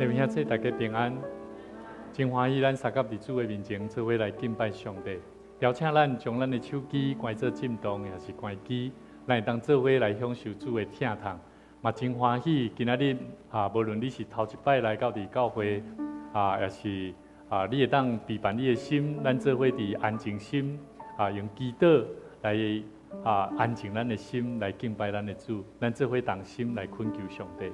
弟兄姊妹，大家平安，真欢喜咱三甲伫主的面前做伙来敬拜上帝。邀请咱将咱的手机关做震动，也是关机，咱会当做伙来享受主的疼痛。嘛真欢喜，今仔日无论你是头一摆来到伫教会也是你会当陪伴你的心，咱做伙伫安静心用祈祷来安静咱的心，来敬拜咱的主。咱做伙同心来恳求上帝。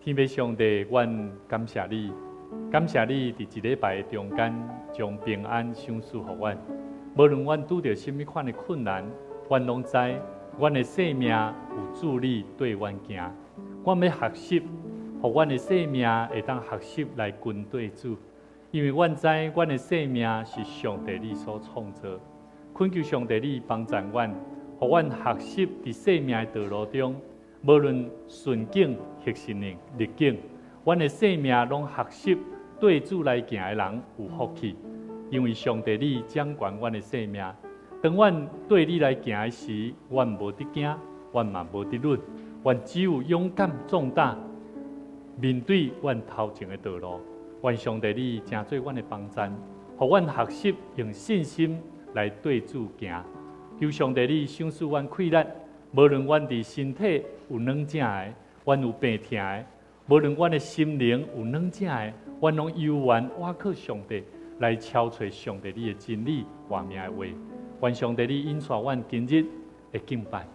天父上帝，阮感谢你，感谢你伫一礼拜的中间将平安赏赐予阮。无论阮拄着甚物款的困难，阮拢知阮的生命有主你对阮行。阮要学习，互阮的生命会当学习来跟对主，因为阮知阮的生命是上帝你所创造。恳求上帝你帮助阮，互阮学习伫生命的道路中。无论顺境、逆境，阮的生命拢学习对主来行的人有福气，因为上帝你掌管阮的生命。当阮对你来行的时，阮无得惊，阮嘛无得论，阮只有勇敢壮大，面对阮头前的道路。愿上帝你成做阮的帮衬，互阮学习用信心来对主行。求上帝你赏赐阮气力。无论阮伫身体有软正的，阮有病痛的；无论阮的心灵有软正的，阮拢悠然倚靠上帝来超找上帝你的真理、活命的话。愿上帝你引带阮今日的敬拜，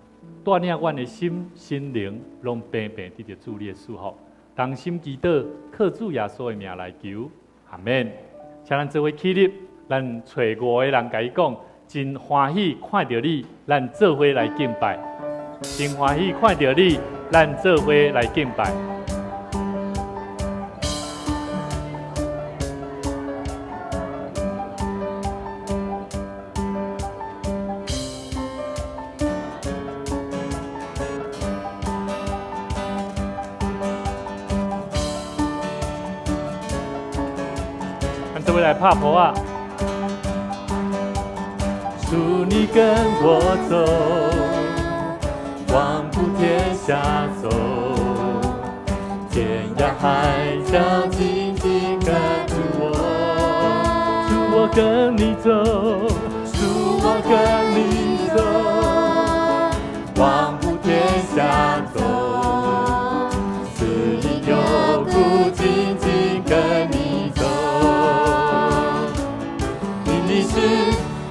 带领阮的心、心灵，拢平平得到主你的祝福。同心祈祷，靠主耶稣的名来求，阿门。请咱做伙起立，咱找5个人甲伊讲，真欢喜看到你，咱做伙来敬拜。真欢喜看到你，咱做伙来敬拜。咱做伙来拍谱啊！祝你跟我走。往普天下走，天涯海角紧紧跟住我，祝我跟你走，祝我跟你走，往普天下走，死因有苦紧紧跟你走，因你是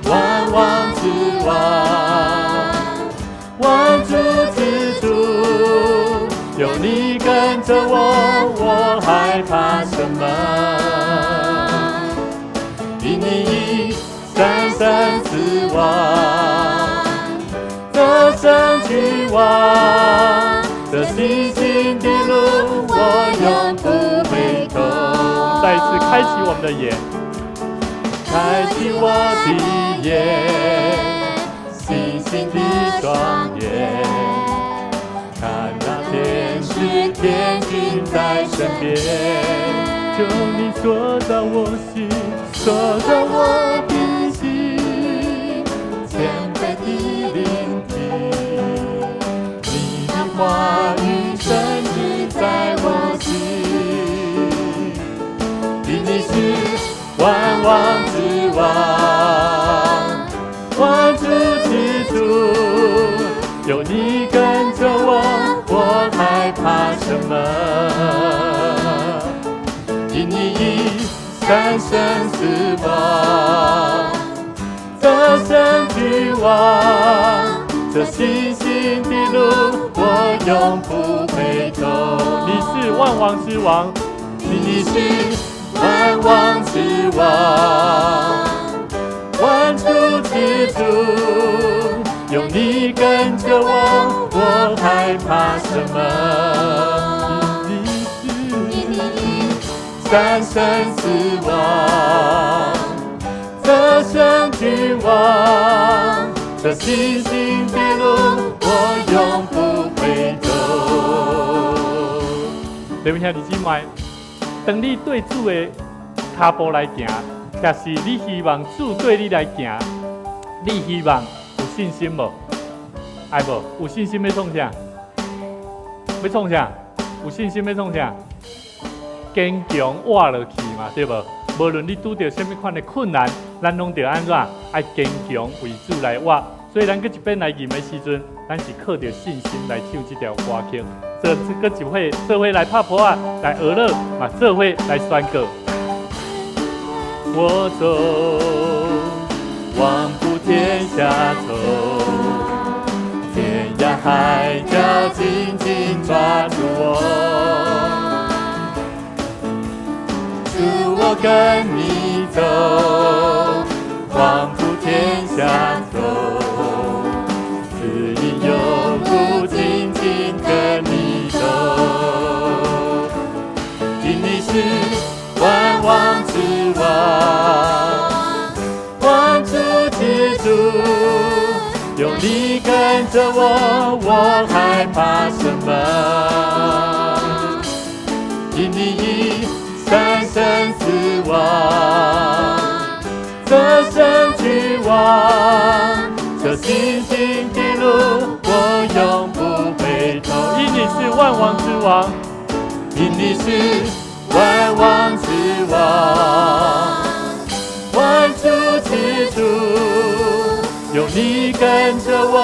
万王之王。万主之主，有你跟着我，我害怕什么？因你以战胜死亡，得胜君王，这信心的路我永不回头。再一次开启我们的眼，开启我的眼。信心的双眼，看那天使天君在身边，求你说到我心，说到我的心，谦卑的聆听，你的话语深植在我心，因你是万王之王，万主之主，有你跟着我，我害怕什么？因你以战胜死亡，得胜君王，这信心的路我永不回头。你是万王之王，你是万王之王。万主之主，有你跟着我，我害怕什么？因你战胜死亡，得胜君王，这信心的路我永不回头。弟兄兄弟姊妹，当你对主的脚步来行。但是你希望主对你来行，你希望有信心无？爱无？有信心要创啥？要创啥？有信心要创啥？坚强活落去嘛，对无？无论你拄到什么款的困难，咱拢得安怎？爱坚强为主来活。所以咱搁一边来吟的时阵，咱是靠着信心来唱这条歌曲。搁这回来拍婆啊，来娱乐嘛，这回来宣告。我走，往普天下走，天涯海角紧紧抓住我，主我跟你走，往普天下走，指引有路紧紧跟你走，因你是万王之王，万主之主，有你跟着我，我害怕什么？因你已战胜死亡，得胜去往，这信心的路我永不回头。因你是万王之王，因你是万王之王，万主之主，有你跟着我，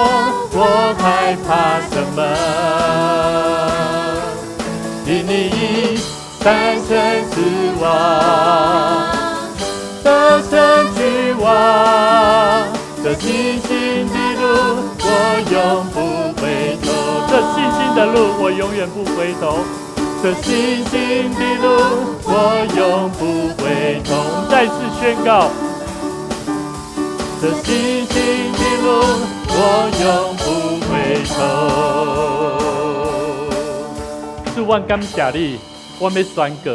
我害怕什么？因你已战胜死亡，得胜去往，这信心的路我永不回头。这信心的路我永远不回头。这信心的路我永不回头。我们再次宣告，这信心的路我永不回头。主，我感谢你，我要宣告，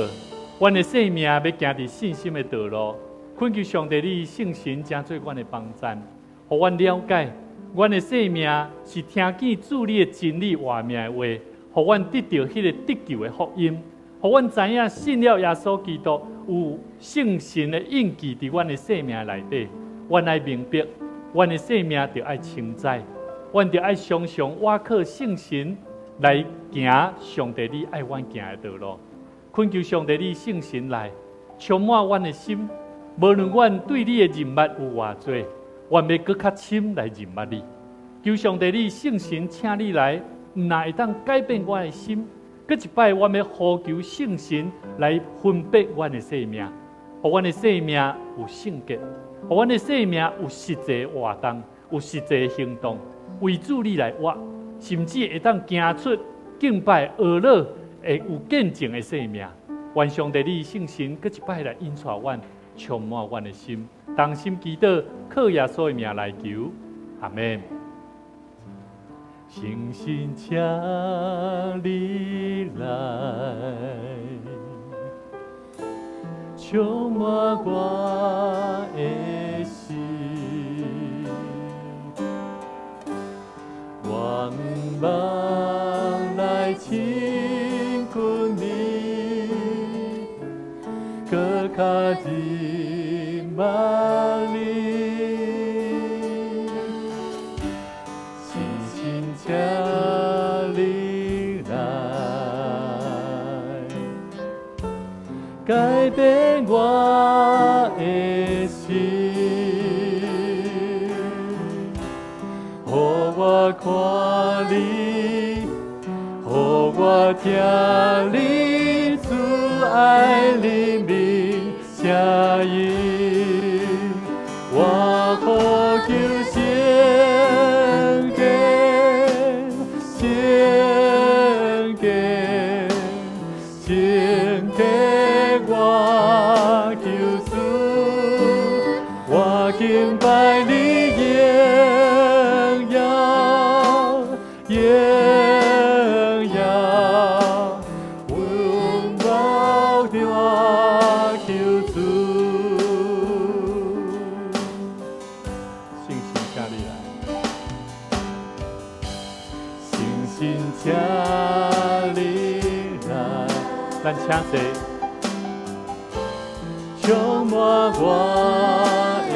我的生命要行在信心的道路。恳求上帝你圣神成做我的帮站，让我了解，我的生命是听见主你的真理话命的话。让我得到迄个得救的福音，让我知影信了耶稣基督有圣神的印记在我的生命内底。我爱明白，我的生命就爱称赞，我就爱常常倚靠圣神来行上帝你爱我行的道路。恳求上帝你圣神来充满我的心，无论我对你的认捌有偌多，我要搁较深来认捌你。求上帝你圣神，请你来。哪会当改变我的心？搁一摆，我要呼求圣神来分别我的生命，让我的生命有圣洁，让我的生命有实际的活动，有实际的行动，为主你来活，甚至会当行出敬拜、娱乐会有见证的生命。愿上帝你圣神搁一摆来引带我，充满我的心，同心祈祷，靠耶稣的名来求，阿门。星星请你来，充满我的心，望望来亲近你，搁较近万里。请你来，改变我的心，让我看你，让我听你主爱的名声音，我呼求圣洁。请给我救主，我敬拜你荣耀，荣耀，荣耀的我救主。信心请你来，信心请你来。咱请坐，充满我的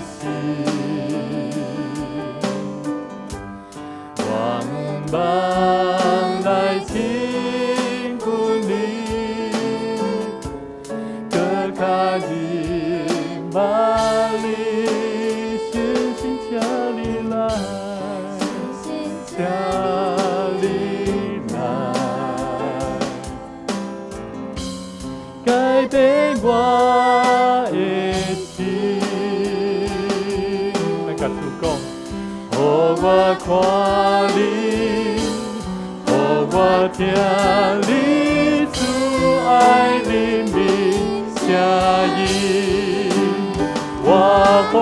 心，望望来亲近你，予我看你，予我听你主爱人民声音，我呼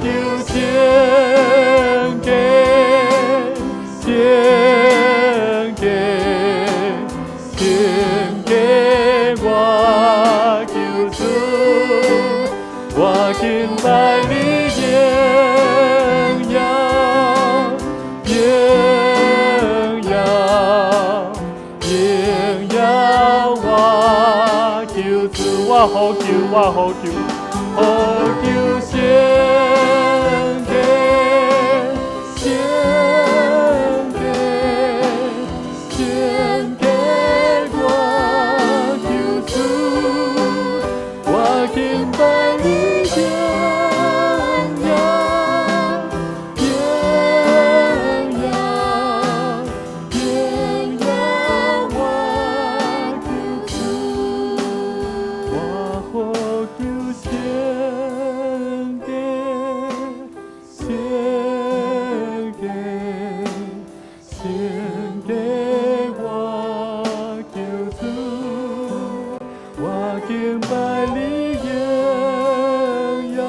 求圣洁，圣洁，圣洁，我求主，我敬拜你荣耀，荣耀，荣耀，我求主，我呼求，我呼求，呼求圣洁，圣洁，圣洁，我求主，我敬拜你荣耀，荣耀，荣耀，我求主，我呼求圣洁，圣洁，圣洁，我求主，我敬拜你荣耀，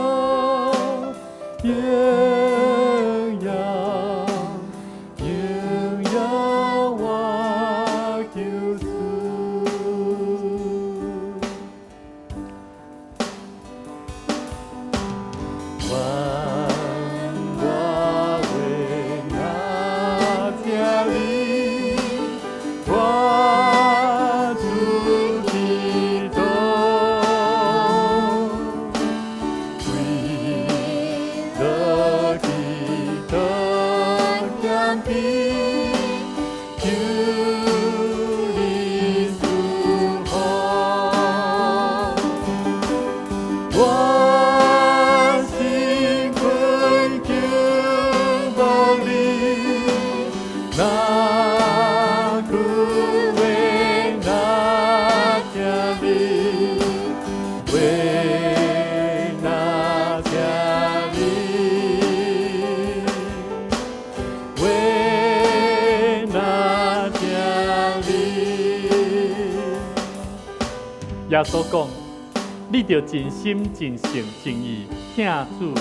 荣耀，荣耀，我求主。我为那家里，我主基督，为了基督降低，求你赐福。我心困求无你，那苦为那家里，为那家里，为那家里。耶稣讲。你着真心、真诚、真意听主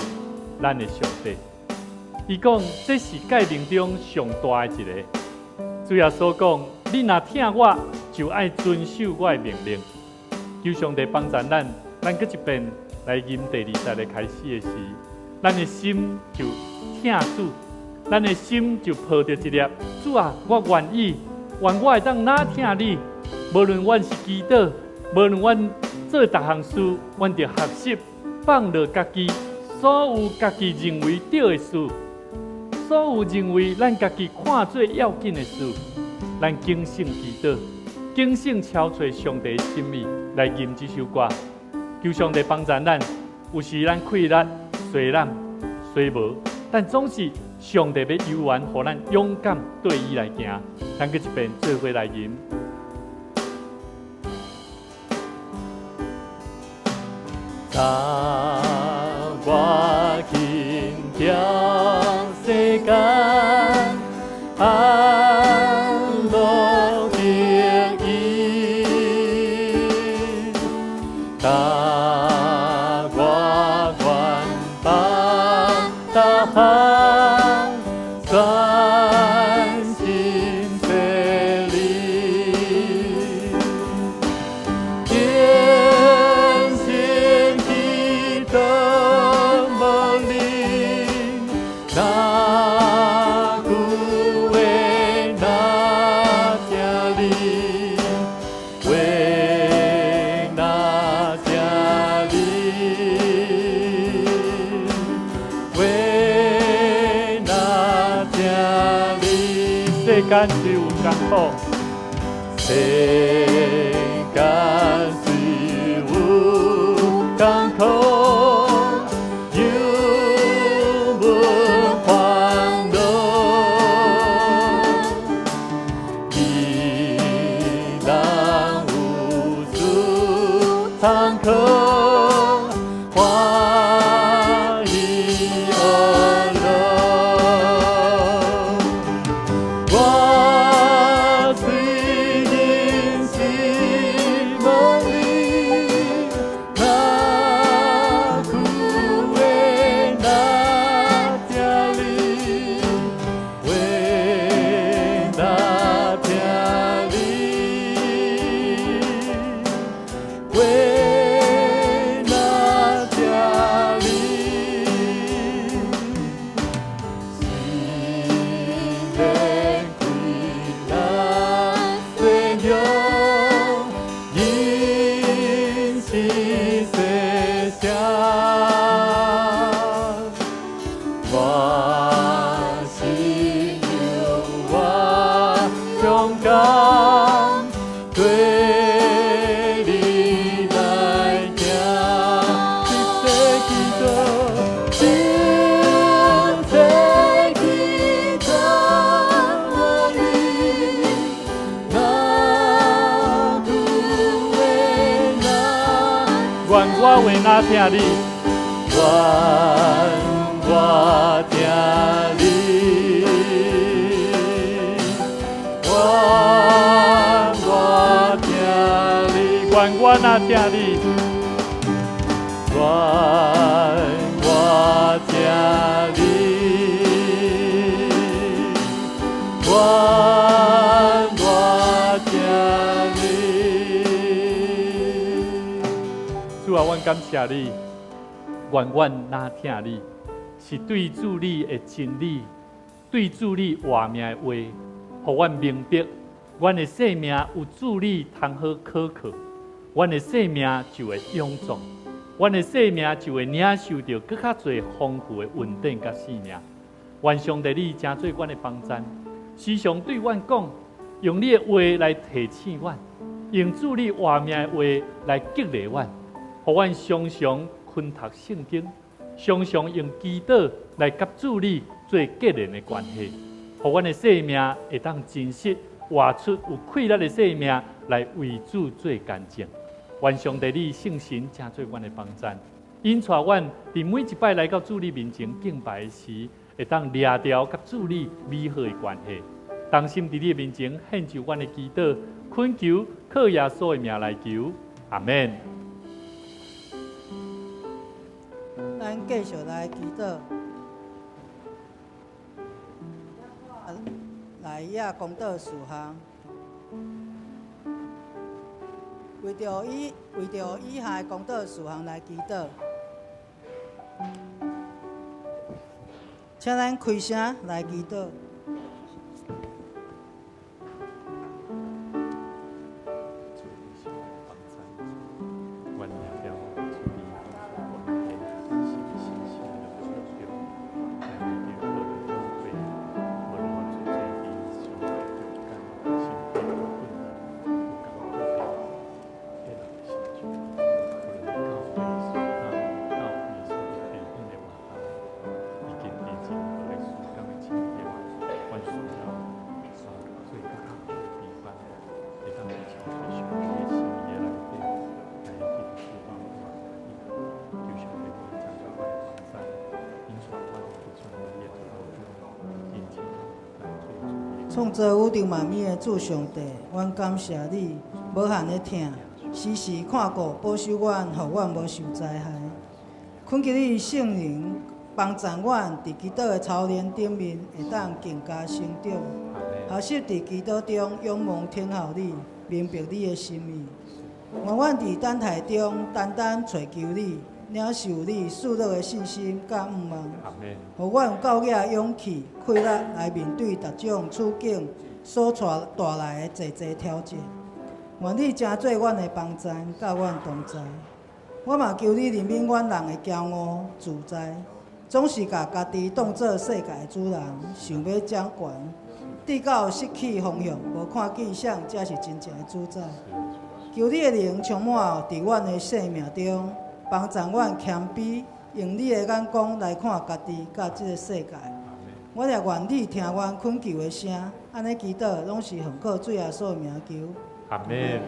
咱的上帝。伊讲这是诫命中上大的一个。主耶稣讲：你若听我，就爱遵守我的命令。求上帝帮助咱，咱搁一遍来吟第20个开始的时，咱的心就听主，咱的心就抱着一粒主啊，我愿意，愿我会当哪听你，无论阮是祈祷，无论阮做逐项事，阮着学习放落家己所有家己认为对的事，所有认为咱家己看做要紧的事，咱警醒祈祷，警醒敲找上帝的心意来吟这首歌。求上帝帮助咱，有时咱困力虽然虽无，但总是上帝要有缘，互咱勇敢对伊来行。咱搁一遍做伙来吟。当我轻将世间安乐得意，当我愿帮大行专心竭力。那苦为那家里，为那家里，为那家里。世间虽有艰苦，世间虽有艰苦。常可欢喜而乐。我为哪听你？愿我听你，愿我听你，愿我哪听你？愿我听你，愿我听你。主啊，阮感谢你。愿阮哪听你，是对主你的真理，对主你活命的话，互阮明白，阮的生命有主你通好可靠，阮的生命就会永壮，阮的生命就会领受到更较侪丰富的稳定甲生命。愿上帝你真做阮的帮助，时常对阮讲，用你的话来提醒阮，用主你活命的话来激励阮，互阮常常昆读圣经，常常用祈祷来甲主你做结连的关系，互阮的生命会当真实活出有快乐的生命来为主做见证。愿上帝你圣神真做阮的帮助，引带阮伫每一摆来到主你面前敬拜的时，会当掠掉甲主你美好的关系，当心伫你的面前献上阮的祈祷，恳求靠耶稣的名来求，阿门。咱继续来祈祷，来亚公道事项，为着以下公道事项来祈祷，请咱开声来祈祷。创造宇宙万物的主上帝，阮感谢你无限的疼，时时看顾保守阮，互阮无受灾害。恳求你圣灵帮助阮，伫基督的操练顶面会当更加成长，学习伫基督中仰望听候你，明白你的心意。愿阮伫等待中单单找求你，领受你赐落的信心甲盼望，互阮有够额勇气、快乐来面对各种处境所带来的侪挑战。愿你真做阮的帮助，甲阮同在。我嘛求你怜悯阮人的骄傲自在，总是甲家己当作世界的主人，想要掌权，直到失去方向，无看见啥才是真正的主宰。求你的灵充满伫阮的生命中，帮助阮谦卑，用你的眼光来看家己甲这个世界。我也愿你听阮恳求的声，安尼祈祷拢是奉靠主耶稣的名求。阿门。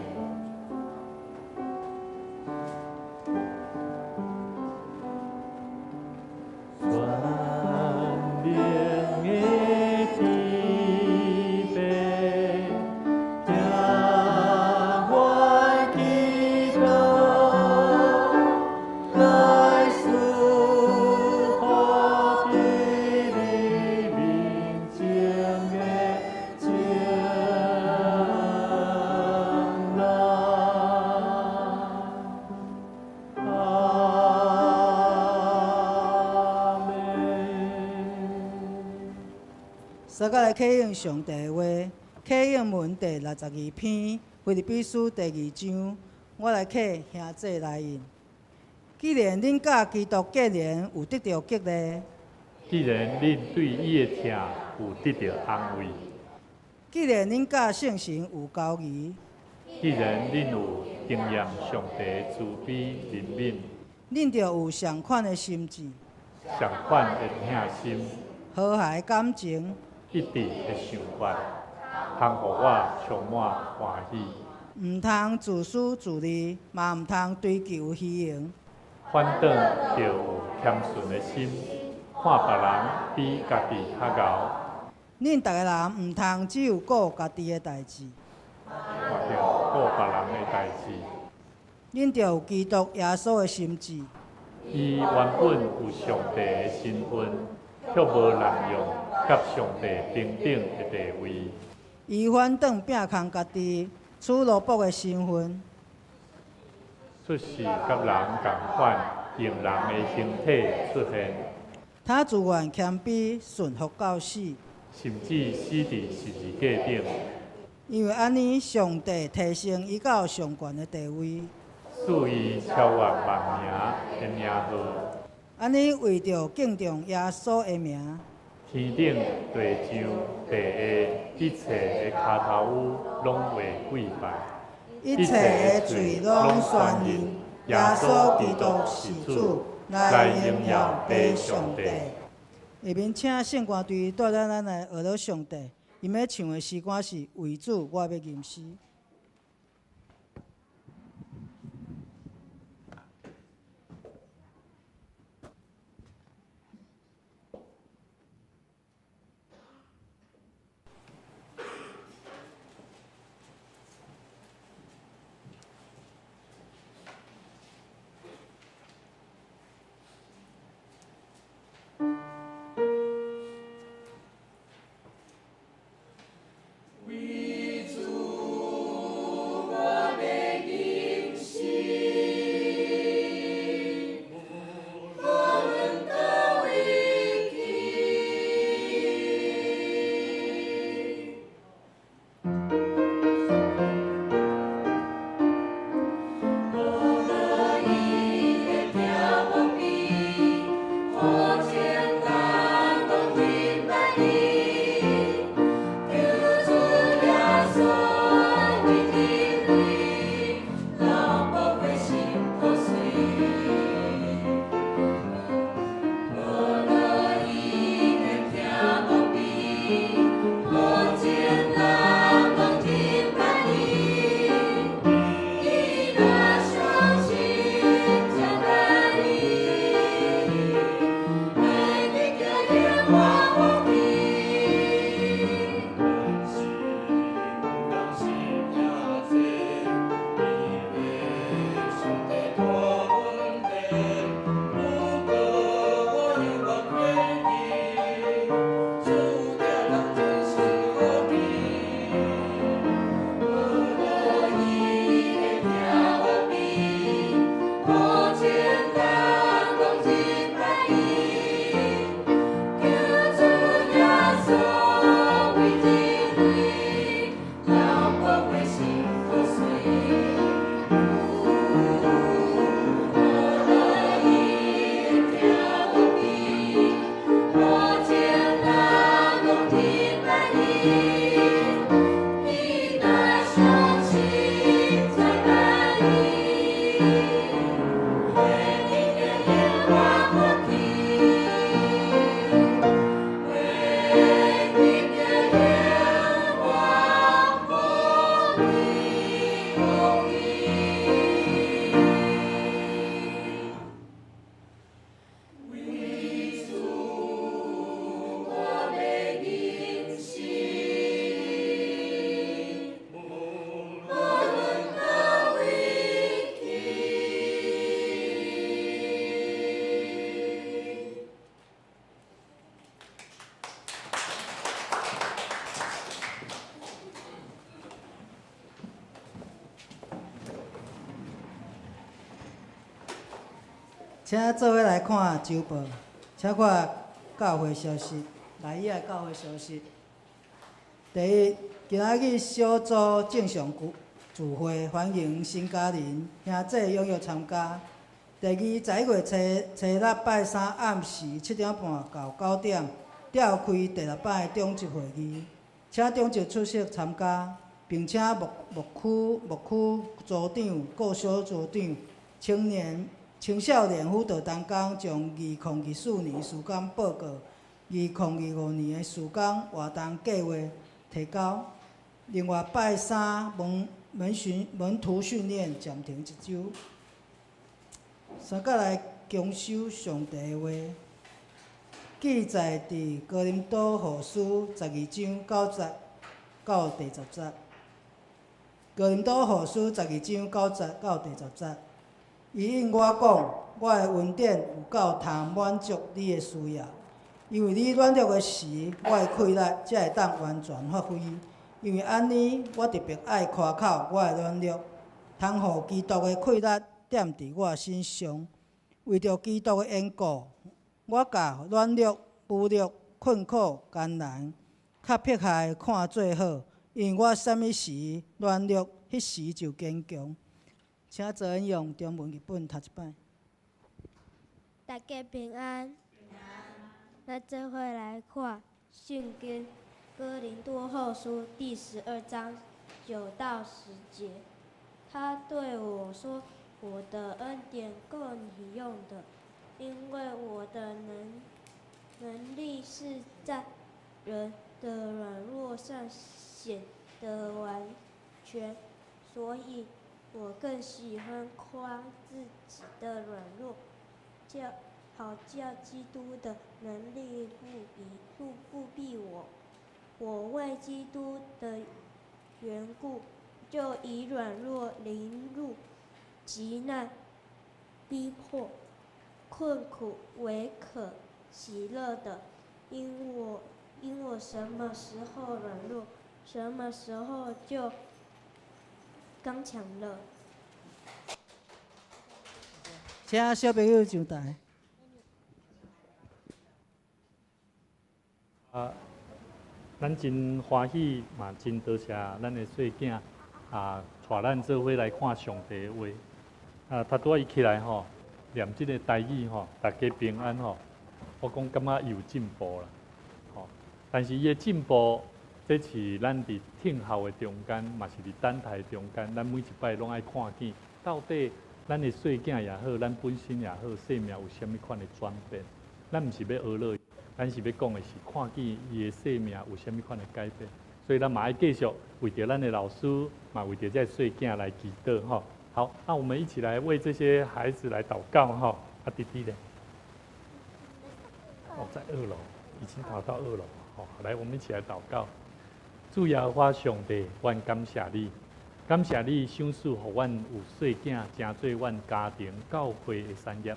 首个来启应上帝的话，启应文第62篇，腓立比书第2章，我来启兄弟来引。既然恁甲基督结连有得到激励，既然恁对伊的疼有得到安慰，既然恁甲圣神有交谊，既然恁有经验上帝慈悲怜悯，恁就有相款的心智、相款的疼心、和谐感情。一直的想法，通互我充满欢喜。毋通自私自利，嘛毋通追求虚荣。反倒着有谦逊的心，看别人比家己较敖。恁逐个人毋通只有顾家己的代志，看到顾别人的代志。恁着有基督耶稣的心志。伊原本有上帝的身份，却无滥用甲上帝平等的地位。伊反倒摒空家己取萝卜的身份，出世甲人共款，用人的形体出现，他自愿谦卑顺服到死，甚至死伫十字架顶。因为安尼，上帝提升伊到上悬的地位。赐伊超越万名的名号。安尼为着敬重耶稣的名，天顶、地上、地下一切的骹头污，拢会跪拜。一切的罪拢宣认耶稣基督是主，来荣耀俾上帝。下面请圣歌队带领咱来学了上帝，因要唱的诗歌是《为主我要吟诗》。请做伙来看周报，请看教会消息，来伊个教会消息。第一，今仔日小组正常聚会，欢迎新家人兄弟踊跃参加。第二，11月初六拜三暗时7点半到9点，召开第6摆中级会议，请中级出席参加，并请牧区组长、各小组长、青少年辅导同工将2024年事工报告、2025年的事工活动计划提交。另外，拜三门徒训练暂停1周。三甲来强守上帝的话，记载伫哥林多后书12章9节到第10节。哥林多后书12章9节到第10节，伊应我讲，我的恩典有够通满足你的需要，因为你软弱的时，我的气力才会当完全发挥。因为安尼，我特别爱夸口我的软弱，通互基督的气力踮伫我身上。为着基督的缘故，我甲软弱、无力、困苦、艰难，较撇下看做好，因为我啥物时软弱，迄时就坚强。请做引用中文译本读一摆。大家平安。咱做伙来看圣经哥林多后书第12章9到10节。他对我说：“我的恩典够你用的，因为我的能力是在人的软弱上显得完全，所以我更喜欢夸自己的软弱，好叫基督的能力复庇我。我为基督的缘故，就以软弱、凌辱、急难、逼迫、困苦为可喜乐的，因我什么时候软弱，什么时候就刚强了。”请小朋友上台。咱真欢喜嘛，真多谢咱的细囝带咱做伙来看上帝的话。他拄仔伊起来吼，念即个台语吼，大家平安吼。我讲感觉伊有进步啦，吼。但是伊的进步，这是咱伫听校的中间，嘛是伫等待中间，咱每一摆拢爱看见，到底咱的细囝也好，咱本身也好，生命有啥物款的转变？咱毋是要学乐。咱是要讲的是看见伊的生命有啥物款的改变，所以咱嘛爱继续为着咱的老师，嘛为着这细囝来祈祷吼。好，那我们一起来为这些孩子来祷告哈。弟弟呢？在2楼，已经跑到2楼。好，来，我们一起来祷告。主耶和华上帝，阮感谢你，感谢你赏赐互阮有细囝，成做阮家庭教会的产业，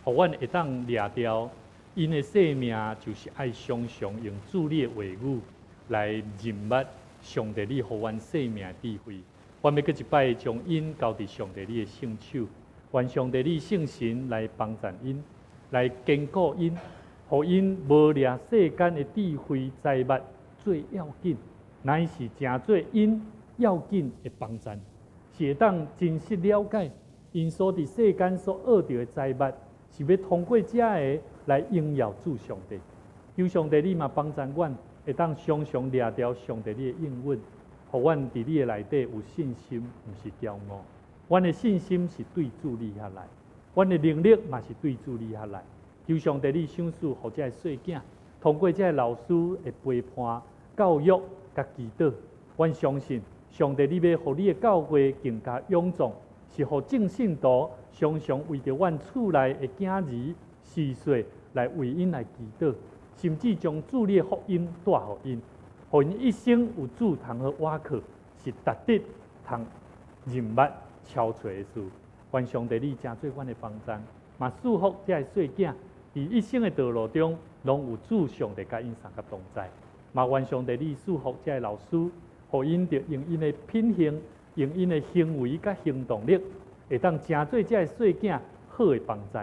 互阮会当掠掉。因的生命就是爱常常用主你的话语来认捌上帝你互阮生命的智慧。阮要搁一摆将因交伫上帝你的圣手，愿上帝你圣神来帮助因，来坚固因，互因无掠世间的智慧财物最要紧，乃是正做因要紧的帮助，是会当真实了解因所伫世间所学到的财物，是要通过这个来荣耀主上帝。求上帝你嘛帮助阮，会当常常掠掉上帝你的应允，互阮伫你的内底有信心，毋是骄傲。阮的信心是对主你遐来，阮的能力嘛是对主你遐来。求上帝你赏赐，互这细囝通过这老师的陪伴、教育甲祈祷，阮相信上帝你要互你的教会更加臃肿，是互正信徒常常为着阮厝内的囝儿四岁来为因来祈祷，甚至将主你的福音带互因，互因一生有主通好瓦靠，是值得通认捌超找的事。愿上帝你真做阮的帮助，嘛祝福这细囝伫一生的道路中，拢有主上帝甲因相甲同在。嘛愿上帝你祝福这老师，互因着用因的品行、用因的行为甲行动力，会当真做这细囝好的帮助。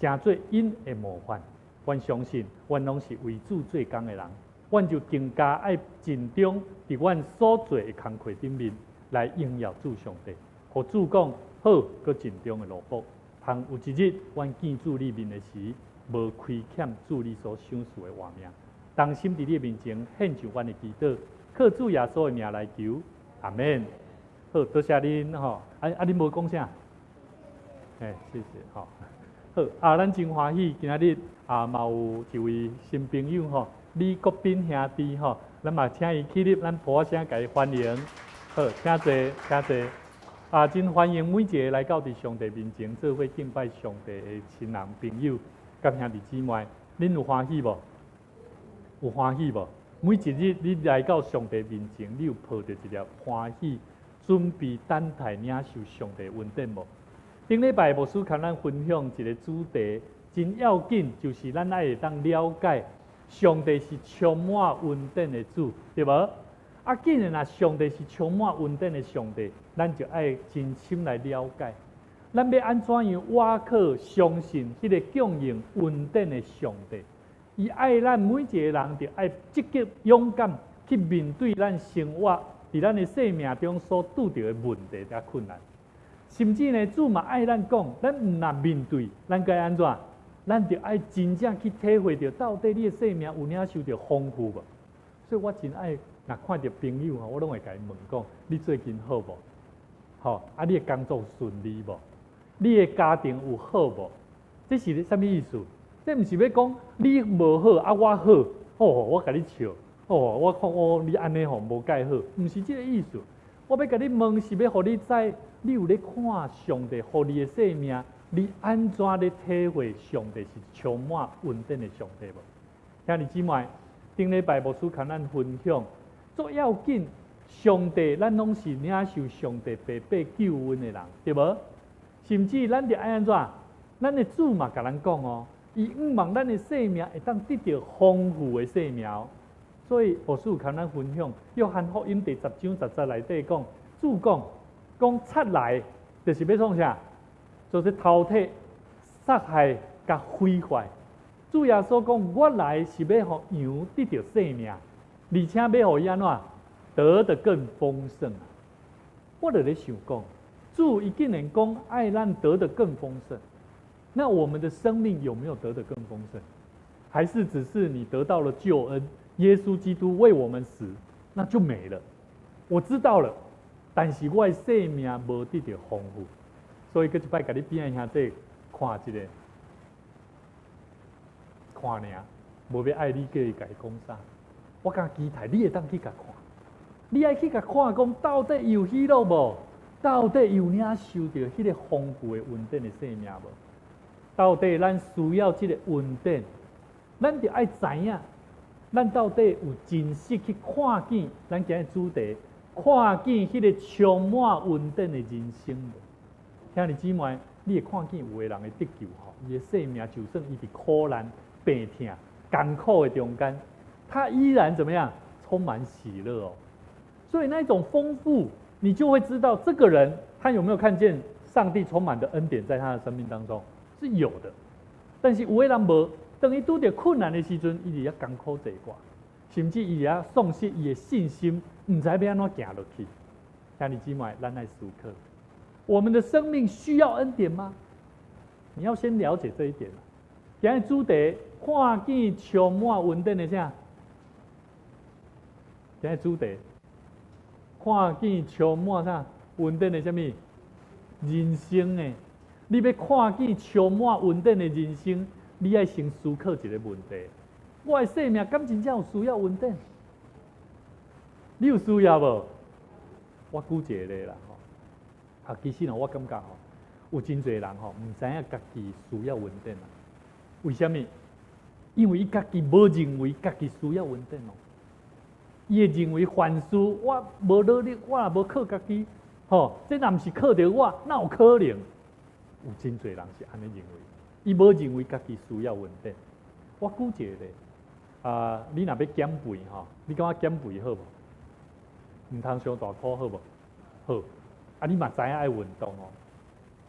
真做因的模范，阮相信，阮拢是为主做工的人，阮就更加爱尽忠伫阮所做的工课顶面来荣耀主上帝，互主讲好，搁尽忠的路步，通有一日阮见主你面的时，无亏欠主你所赏赐的活命。当心伫你面前献上阮的祈祷，靠主耶稣的名来求，阿门。好，多谢恁吼，恁无讲啥？谢谢吼。好，咱真欢喜，今仔日嘛有一位新朋友吼，李国斌兄弟吼，咱嘛请伊起立，咱鼓声甲伊欢迎。好，请坐，请坐。真欢迎每一个来到伫上帝面前做伙敬拜上帝的亲人朋友、甲兄弟姊妹，恁有欢喜无？有欢喜无？每一日你来到上帝面前，你有抱着一粒欢喜，准备等待领受上帝恩典无？顶礼拜牧师跟咱分享一个主题，真要紧，就是咱爱会当了解上帝是充满恩典的主，对无？既然上帝是充满恩典的上帝，咱就爱真心来了解，咱要安怎样瓦靠相信迄个供应恩典的上帝？伊爱咱每一个人，就爱积极勇敢去面对咱生活伫咱的生命中所拄着的问题甲困难。甚至呢，主嘛爱咱讲，咱毋若面对，咱该安怎？咱就爱真正去体会到，到底你的生命有领受到丰富无？所以我真爱。若看到朋友吼，我拢会甲伊问讲：你最近好无？吼，你的工作顺利无？你的家庭有好无？这是啥物意思？这毋是要讲你无好我好，我甲你笑，我看你安尼吼无介好，毋是这个意思。我要甲你问，是要互你知，你有咧看上帝互你的生命，你安怎咧体会上帝是充满恩典的上帝无？兄弟姊妹，顶礼拜牧师跟咱分享。最要紧，上帝，咱拢是领受上帝白白救恩的人，对无？甚至咱就爱安怎？咱的主嘛，甲咱讲哦，伊毋望咱的生命会当得到丰富的生命。所以，牧师跟咱分享，约翰福音第10章10节内底讲，主讲出来，就是要创啥？就是淘汰、杀害、甲毁坏。主耶稣讲，我来是要互羊得到生命。而且要互伊安怎得的更丰盛啊！我就咧想讲，主伊竟然讲爱咱得的更丰盛，那我们的生命有没有得的更丰盛？还是只是你得到了救恩，耶稣基督为我们死，那就没了？我知道了，但是我的生命无得到丰富，所以搁一摆甲你边仔兄弟看一个，看尔，无要爱你叫伊甲伊讲啥。我甲期待你会当去甲看，你爱去甲看，讲到底有喜乐无？到底有领受到迄个丰富的恩典的生命无？到底咱需要这个恩典，咱就爱知影，咱到底有真实去看见咱今日主题，看见迄个充满恩典的人生无？兄弟姊妹，你会看见有个人会得救吼，伊的生命就算伊伫苦难、病痛、艰苦的中间。他依然怎么样？充满喜乐哦，所以那种丰富，你就会知道这个人他有没有看见上帝充满的恩典在他的生命当中是有的。但是有的人无，当伊拄着困难的时阵，伊就要艰苦坐挂，甚至伊也丧失伊的信心，唔知要安怎行落去。兄弟姊妹，咱来思考，我们的生命需要恩典吗？你要先了解这一点。今日主题看见充满恩典的啥？今日主题，看见充满啥恩典的什么人生呢？你要看见充满恩典的人生，你要先思考一个问题：我的生命敢真正有需要恩典？你有需要无？我举一个啦吼，其实我感觉吼，有真侪人吼，唔知影家己需要恩典啦。为什么？因为伊家己无认为家己需要恩典哦。伊会认为凡事我无努力，我也无靠家己，这若毋是靠着我，哪有可能？有真侪人是安尼认为，伊无认为家己需要恩典。我举一个你若要减肥你感觉减肥好无？毋通伤大苦好无？好，你嘛知影爱运动哦，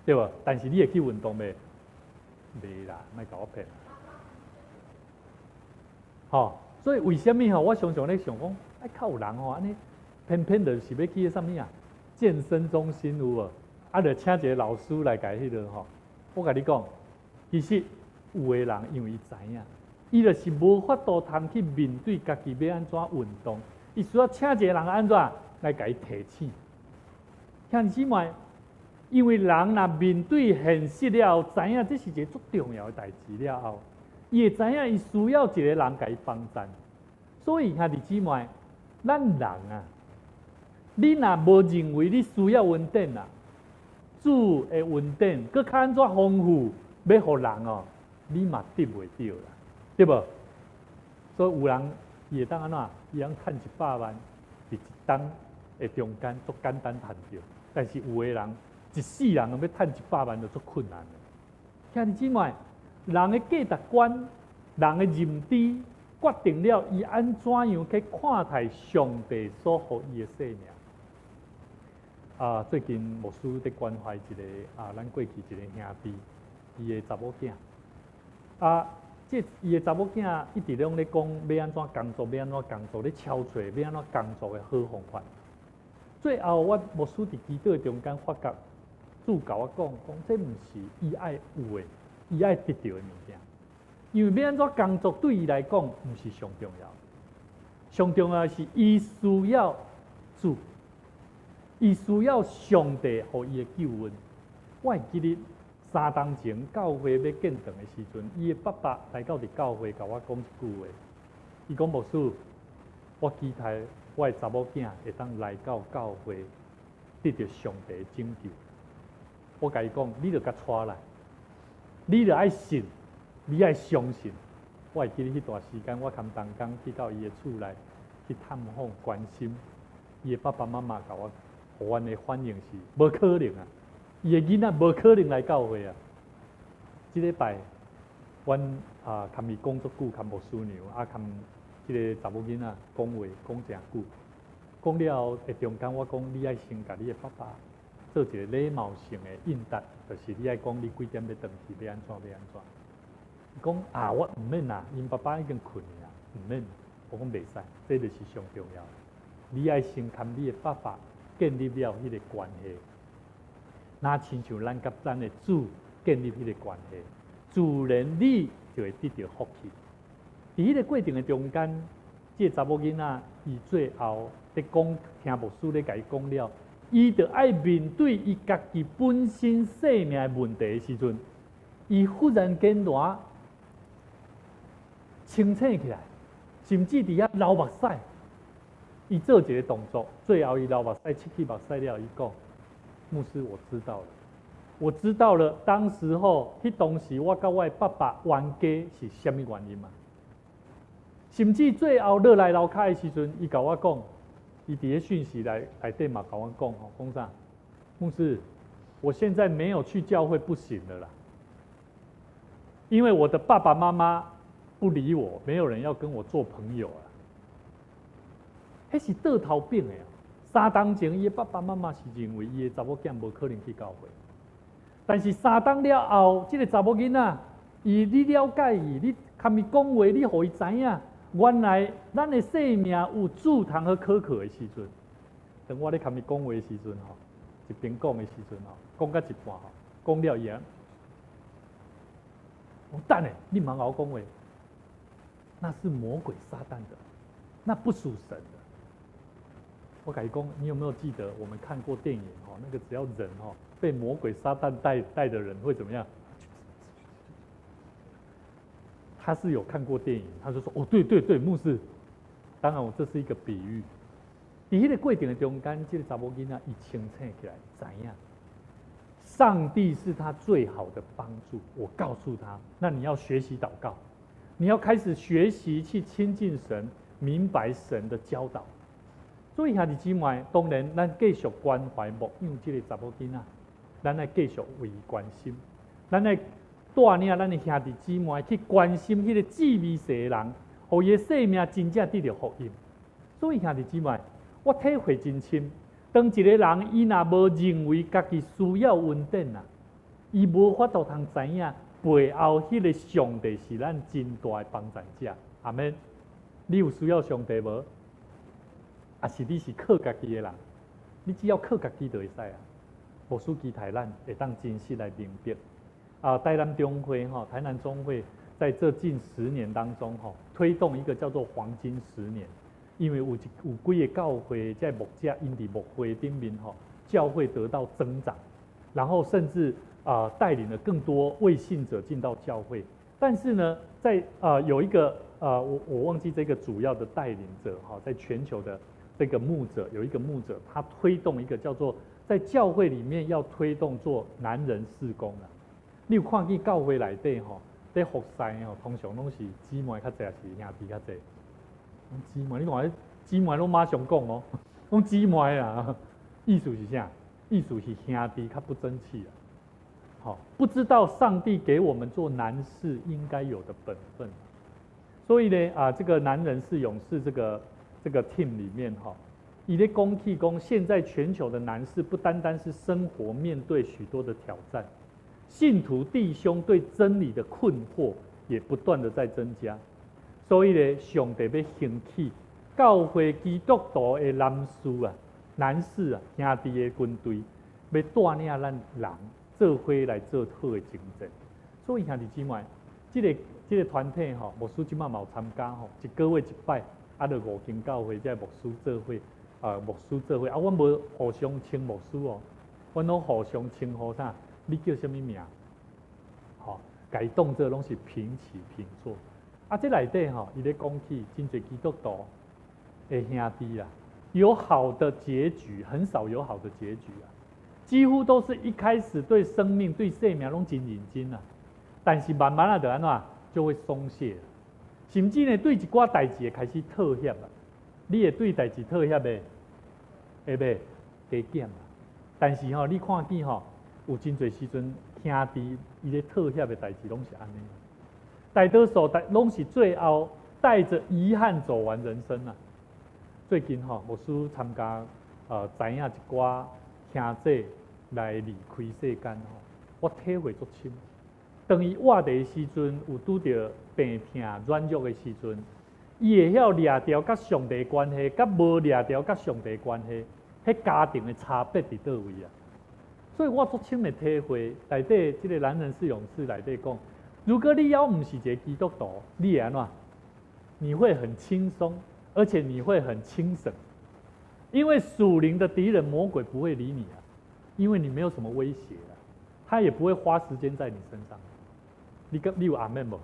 对无？但是你会去运动袂？袂啦，莫甲我骗。所以为什么我常常咧想讲，靠有人安尼偏偏就是要去啥物健身中心有无？就请一个老师来甲迄个我甲你讲，其实有个人因为伊知影，伊就是无法度通去面对家己要安怎运动，伊需要请一个人安怎来甲伊提醒。兄弟姊妹，因为人若面对现实了后，知影这是一个足重要的代志了后。伊会知影，伊需要一个人甲伊帮衬，所以兄弟姊妹，咱人你若无认为你需要恩典主的稳定，佮较安怎丰富，要互人哦，你嘛得袂到啦，对无？所以有人伊会当安怎？伊通趁100万，伫一档的中间足简单趁着，但是有的人一世人要趁100万就足困难的。兄弟姊妹，人的价值观、人的认知，决定了伊安怎样去看待上帝所予伊的生命。最近牧师伫关怀一个咱过去一个兄弟，伊的查某囝。伊的查某囝一直拢咧讲要安怎工作，要安怎工作，咧敲找要安怎工作的好方法。最后我牧师伫祈祷中间发觉，主甲我讲，这毋是伊爱有的，伊爱得到的物件。因为要安怎工作对伊来讲，毋是上重要。上重要是伊需要主。伊需要上帝予伊的救恩。我会记得3冬前教会要建堂的时阵，伊的爸爸来到伫教会，甲我讲一句话。伊讲牧师，我期待我的查某囝会当来到教会，得到上帝的拯救。我甲伊讲，你着甲带来，你着爱信，你爱相信。我会记得迄段时间，我含同工去到伊的厝内去探访、关心伊的爸爸妈妈，甲我。互阮的反应是无可能啊！伊的囡仔无可能来教会啊！即礼拜，阮含伊讲足久，含牧师娘含即个查某囡仔讲话讲诚久。讲了后，中间我讲你爱先甲你的爸爸做一个礼貌性的应答，就是你爱讲你几点要回去，要安怎。伊讲我毋免啦，因爸爸已经困去啊，毋免。我讲袂使，这就是上重要。你爱先含你的爸爸。建立了迄个关系，那亲像咱甲咱的主建立迄个关系，自然你就会得到福气。伫迄个过程的中间，这查某囡仔伊最后咧讲，听牧师咧甲伊讲了，伊着爱面对伊家己本身生命的问题的时阵，伊忽然间清醒起来，甚至伫遐流目屎。伊做一个动作，最后伊流目屎，七气目屎了，伊讲：牧师，我知道了。当时候，迄当时我甲我的爸爸冤家是虾米原因嘛？甚至最后落来楼骹的时阵，伊甲我讲，伊伫咧讯息内底嘛甲我讲讲啥？牧师，我现在没有去教会不行了啦，因为我的爸爸妈妈不理我，没有人要跟我做朋友啊。迄是倒头饼的啊！3冬前，伊的爸爸妈妈是认为伊的查某囝无可能去教会，但是3冬了后，这个查某囡仔，你了解伊，你含伊讲话，你互伊知影，原来咱的生命有主通好可靠的时阵。当我咧含伊讲话的时阵吼，一边讲的时阵吼，讲到一半吼，讲了伊啊，我等下你忙熬讲话，那是魔鬼撒旦的，那不属神的。我甲伊讲，你有没有记得我们看过电影那个只要人被魔鬼撒旦带的人会怎么样？他是有看过电影，他就说对，牧师。当然，这是一个比喻。伫迄个过程的中间，这个查某囡仔伊清醒起来，知影上帝是他最好的帮助。我告诉他，那你要学习祷告，你要开始学习去亲近神，明白神的教导。所以兄弟姊妹，当然咱继续关怀牧养这个查某囡仔，咱来继续为伊关心，咱来带领咱的兄弟姊妹去关心迄个智微世的人，互伊的生命真正得到福音。所以兄弟姊妹，我体会真深，当一个人伊若无认为家己需要稳定伊无法度通知影背后迄个上帝是咱真大的帮助者。阿们，你有需要上帝无？还是你是靠家己的人，你只要靠家己就会使啊。牧师期待咱会当真实来明白。台南中会台南中会在这近10年当中推动一个叫做黄金10年，因为有几个教会在牧者因伫牧会顶面教会得到增长，然后甚至带领了更多未信者进到教会。但是呢，在有一个我忘记这个主要的带领者在全球的这个牧者有一个牧者，他推动一个叫做在教会里面要推动做男人事工啦。你有看见教会内底吼，在服侍吼，通常拢是姊妹较济，还是兄弟较济？姊妹，你看姊妹拢马上讲哦，讲姊妹啊，意思是啥？意思是兄弟较不争气啊。好，不知道上帝给我们做男士应该有的本分。所以呢，这个男人是勇士这个 team 里面哈，以的公替工，现在全球的男士不单单是生活面对许多的挑战，信徒弟兄对真理的困惑也不断的在增加。所以呢，上帝要兴起教会基督徒的男士啊，兄弟的军队，要带领咱人做伙来做好的征战。所以兄弟姊妹，这个团体吼，牧师即马嘛有参加吼，一个月一摆，就5间教会这牧师做伙，牧师做伙，阮无互相称牧师哦，阮拢互相称呼啥？你叫什么名？吼，该动作拢是平起平坐。这内底吼，伊咧讲起真侪基督徒的兄弟啦，有好的结局，很少有好的结局啊，几乎都是一开始对生命、对生命拢真认真啊，但是慢慢就安怎？就会松懈，甚至呢对一寡代志会开始妥协啊。你会对代志妥协袂？会袂？加减啊。但是吼，你看见吼，有真侪时阵兄弟伊咧妥协的代志拢是安尼，大多数拢是最后带着遗憾走完人生啊。最近吼，牧师参加知影一寡兄弟来离开世间吼，我体会足深。当伊活地的时阵，有拄着病痛、软弱的时阵，伊会晓掠掉甲上帝关系，甲无掠掉甲上帝关系，迄家庭的差别伫倒位啊？所以我足深的体会，内底这个男人是勇士内底讲，如果你要唔是一个基督徒，你会安怎？你会很轻松，而且你会很轻省，因为属灵的敌人魔鬼不会理你啊，因为你没有什么威胁啊，他也不会花时间在你身上。你有阿们不？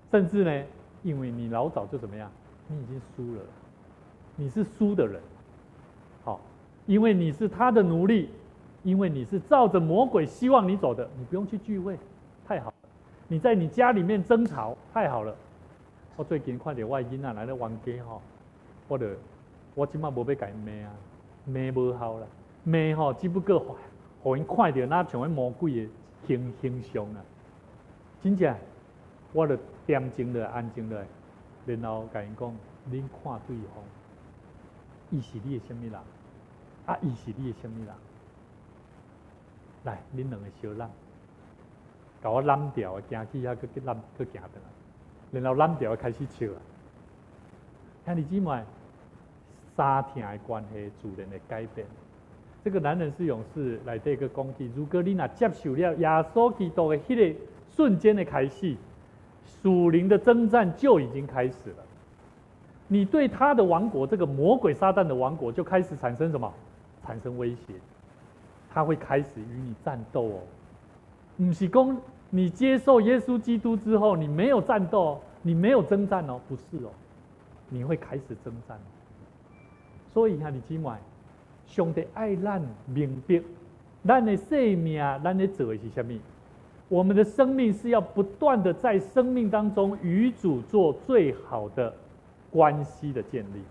甚至呢，因为你老早就怎么样，你已经输了，你是输的人。好，因为你是他的奴隶，因为你是照着魔鬼希望你走的，你不用去聚会，太好了。你在你家里面争吵，太好了。我最近看到我的囡仔来咧冤家吼，我即马无要甲伊骂啊，骂无效啦，骂吼只不过互因看到那像迄魔鬼的形象啊，真正，我就恬静落来、安静落来，然后甲因讲，恁看对方，伊是你的什么人？伊是你的什么人？来，恁两个相揽，甲我揽掉，行去遐去行倒来，然后揽掉开始笑啊。兄弟姊妹，三听的关系自然会改变。这个男人是勇士来这个讲起，如果你若接受了耶稣基督的迄个瞬间的开始，属灵的征战就已经开始了。你对他的王国，这个魔鬼撒旦的王国，就开始产生什么？产生威胁，他会开始与你战斗哦。不是讲你接受耶稣基督之后，你没有战斗，你没有征战哦，不是哦，你会开始征战。所以兄弟姊妹，上帝爱咱明白，咱的生命，咱在做的是什么？我们的生命是要不断的在生命当中与主做最好的关系的建立。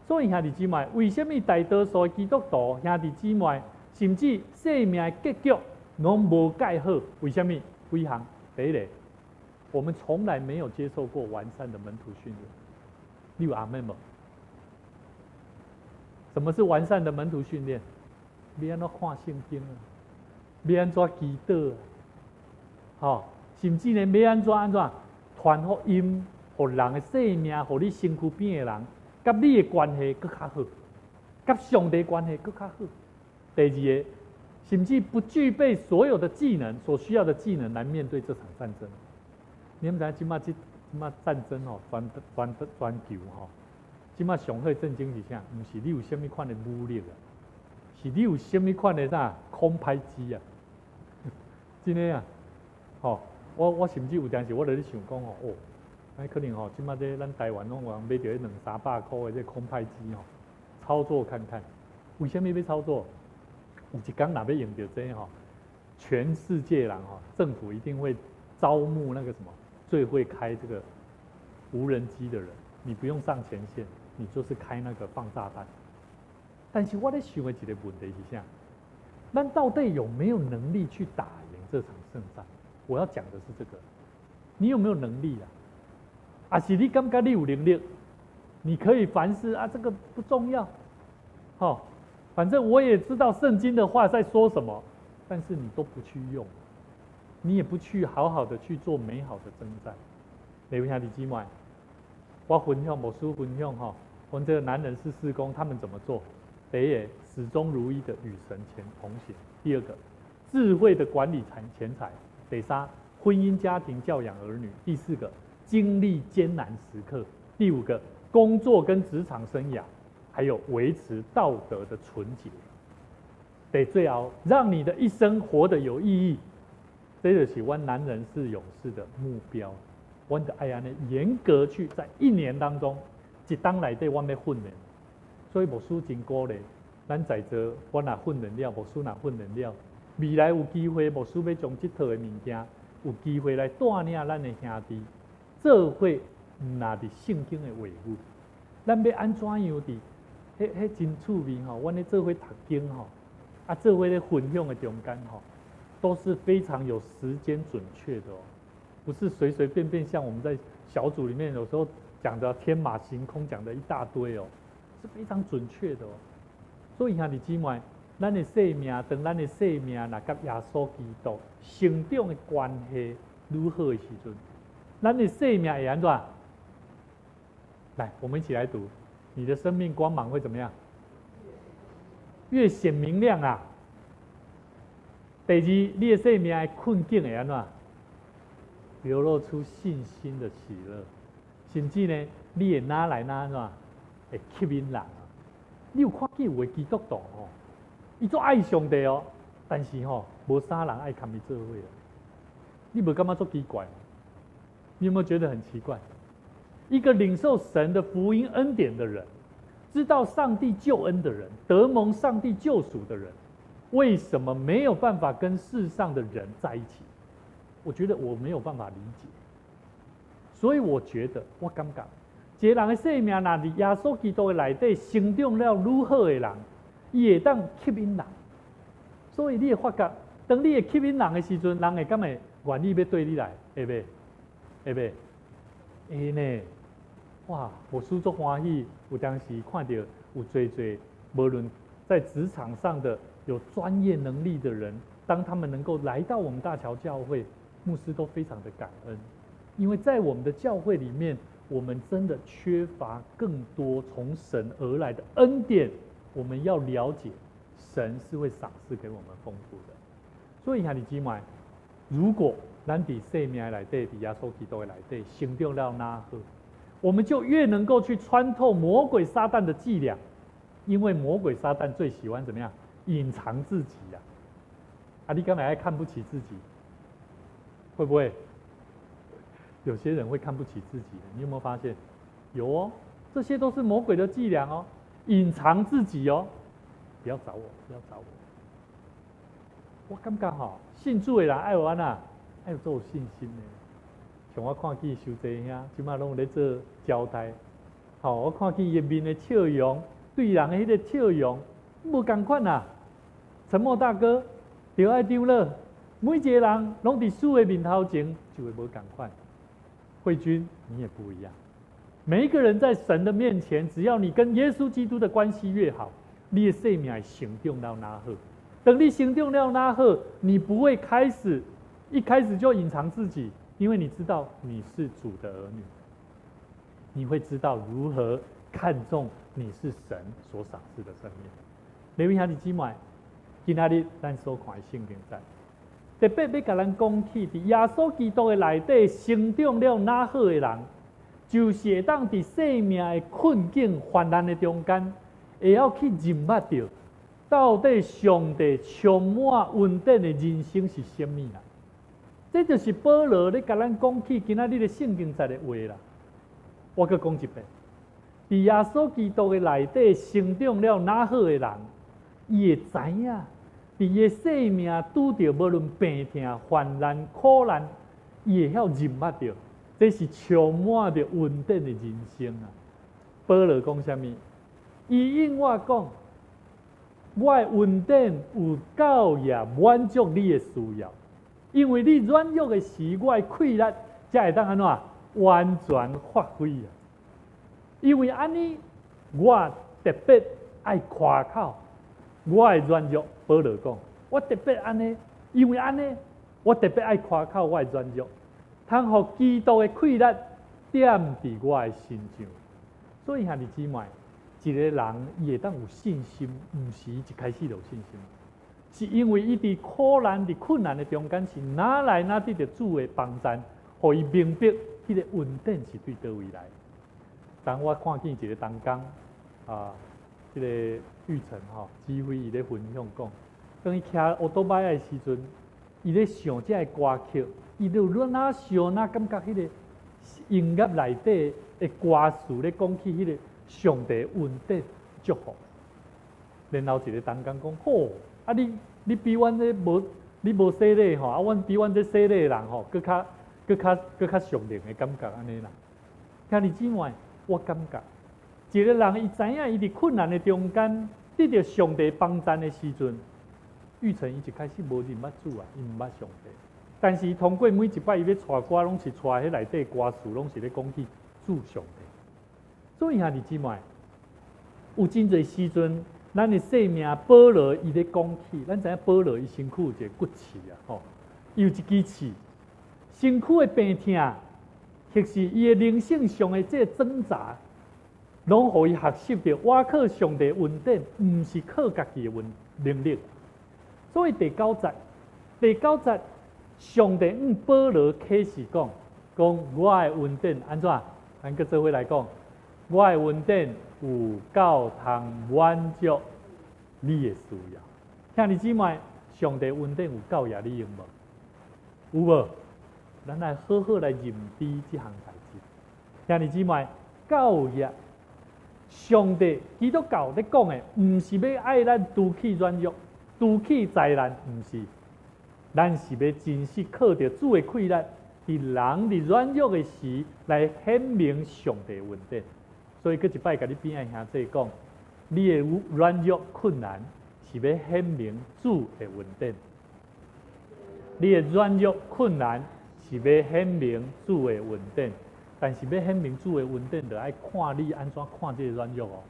所以兄弟姊妹，为什么大多数基督徒兄弟姊妹，甚至生命的结局拢无介好？为什么？几项？第一个，我们从来没有接受过完善的门徒训练。你有阿们吗？什么是完善的门徒训练？要安怎看圣经啊？要安怎祈祷啊？好，甚至呢，要安怎传福音，互人的生命，互你身躯边的人，甲你的关系更较好，甲上帝关系更较好。第二个，甚至不具备所有的技能，所需要的技能来面对这场战争。你们知今嘛战争哦，全球吼。即马上好战争是啥？毋是你有什么款的武力啊，是你有什么款的啥空拍机啊？真的啊！吼，我甚至有阵时我在咧想讲吼，可能吼，即马在咱台湾拢有人买着200-300块的这空拍机吼，操作看看。为什么要操作？有一天哪要用到这哈，全世界人哈，政府一定会招募那个什么最会开这个无人机的人，你不用上前线，你就是开那个放炸弹。但是我在想的一个问题是啥？咱到底有没有能力去打赢这场胜战？我要讲的是这个，你有没有能力啊？啊，是你感觉你有能力，你可以凡事啊，这个不重要，好，反正我也知道圣经的话在说什么，但是你都不去用，你也不去好好的去做美好的征战。各位兄弟姊妹，我分享牧师分享哈，我们这个男人是事工，他们怎么做？第一，始终如一的与神同行；第二个，智慧的管理钱财；第三，婚姻家庭教养儿女；第四个，经历艰难时刻；第五个，工作跟职场生涯，还有维持道德的纯洁。得最后，让你的一生活得有意义。这就是我男人是勇士的目标。我的爱安呢，严格去在1年当中，一当内底我要训练。所以牧师真鼓励，咱在座我若训练了，牧师若训练了，未来有机会，牧师要将这套的物件，有机会来带领咱的兄弟，做伙拿伫圣经的话语，咱要安怎样伫？迄真趣味吼，阮咧做伙读经吼，啊做伙咧分享的中间吼，都是非常有时间准确的哦，不是随随便便像我们在小组里面有时候讲的天马行空，讲的一大堆哦。是非常准确的哦，所以兄弟姊妹，咱的生命，当咱的生命若甲耶稣基督成长的关系如何的时阵，咱的生命会安怎？来，我们一起来读，你的生命光芒会怎么样？越显明亮啊！第二，你的生命的困境会安怎？流露出信心的喜乐，甚至呢，你会哪来哪安怎？会吸引人啊！你有看见有个基督徒吼，伊做爱上帝哦，但是吼无啥人爱跟伊做伙啊。你无感觉做奇怪吗？你有没有觉得很奇怪？一个领受神的福音恩典的人，知道上帝救恩的人，得蒙上帝救赎的人，为什么没有办法跟世上的人在一起？我觉得我没有办法理解。所以我觉得，我感觉。一个人的生命，若伫耶稣基督的内底成长了愈好的人，伊会当吸引人。所以你会发觉，当你会吸引人的时阵，人会敢会愿意要对你来，会袂？会袂？会呢！哇，牧师足欢喜，有当时看到有侪，无论在职场上的有专业能力的人，当他们能够来到我们大桥教会，牧师都非常的感恩，因为在我们的教会里面。我们真的缺乏更多从神而来的恩典，我们要了解神是会赏赐给我们丰富的。所以兄弟姊妹，如果咱伫生命内底，伫耶稣基督的内底成长了哪好，我们就越能够去穿透魔鬼撒旦的伎俩，因为魔鬼撒旦最喜欢怎么样？隐藏自己呀！啊，你刚才还看不起自己，会不会？有些人会看不起自己的，你有没有发现？有哦，这些都是魔鬼的伎俩哦，隐藏自己哦。不要找我，不要找我。我感觉吼，信主的人爱有安那，爱有做有信心的。像我看见修这兄，即马拢有咧做交代。好，我看见伊面的笑容，对人的迄个笑容，无共款啊。沉默大哥，着爱丢了，每一个人拢伫主的面头前，就会无共款。慧君，你也不一样。每一个人在神的面前，只要你跟耶稣基督的关系越好，你的生命成长了哪好。等你成长了哪好，你不会一开始就隐藏自己，因为你知道你是主的儿女，你会知道如何看重你是神所赏赐的生命。各位兄弟姊妹，今仔日咱所看的圣经在。特别要甲咱讲起，伫耶稣基督的内底成长了哪好的人，就是会当伫生命的困境、患难的中间，会要去认捌到，到底上帝充满稳定的人生是什么啦？这就是保罗咧甲咱讲起今仔日的圣经在的话啦。我佮讲一遍，伫耶稣基督的内底成长了哪好的人，伊会知影，伫伊的生命拄着无论病痛、患难、苦难，伊会晓认捌着，这是充满着稳定的人生啊！保罗讲啥物？伊应我讲，我的稳定有够也满足你的需要，因为你软弱的时，我的气力才会当安怎完全发挥啊！因为安尼，我特别爱夸口我的软弱。保罗讲，我特别安尼，因为安尼，我特别爱夸口我的软弱，通互基督的气力点伫我的心上。所以兄弟姊妹，一个人伊会当有信心，毋是一开始就有信心，是因为伊伫苦难、伫困难的中间，是哪来哪得着主的帮助，互伊明白迄个稳定是对倒位来。当我看见一个同工这个玉成指挥伊咧分享讲，当伊骑奥多摆的时阵，伊咧想这个歌曲，伊就哪想哪感觉迄个音乐内底的歌词咧讲起迄个上帝稳定祝福。然后一个同工讲，好，你比阮这无你无洗礼阮比阮这洗礼的人搁较上灵的感觉安尼啦。兄弟姊妹，我感觉一个人伊知影伊伫困难的中间得到上帝帮助的时阵，玉成伊一开始无认捌主啊，伊毋捌上帝。但是通过每一摆伊要带歌，拢是带迄内底歌词，拢是咧讲起主上帝。所以兄弟姊妹，有真侪时阵，咱的生命保罗伊咧讲起，咱知影保罗伊身躯有一个骨刺啊，伊有一支刺，身躯的病痛，或是伊的灵性上的这个挣扎，拢互伊学习到，我靠上帝稳定，毋是靠家己的能力。所以第九节，上帝保罗启示讲我的稳定安怎？咱搁做伙来讲，我的稳定有够通满足你的需要。兄弟姊妹，上帝稳定有够也你用无？有无？咱来好好来认知这项代志。兄弟姊妹，教业，上帝基督教咧讲的，毋是要爱咱拄起软弱、拄起灾难，毋是。咱是要真实靠着主的气力，伫人伫软弱的时来显明上帝稳定。所以，搁一摆甲你边仔兄弟讲，你的软弱困难是要显明主的稳定。你的软弱困难是要显明主的稳定，但是要显明主的稳定，就爱看你安怎看这个软弱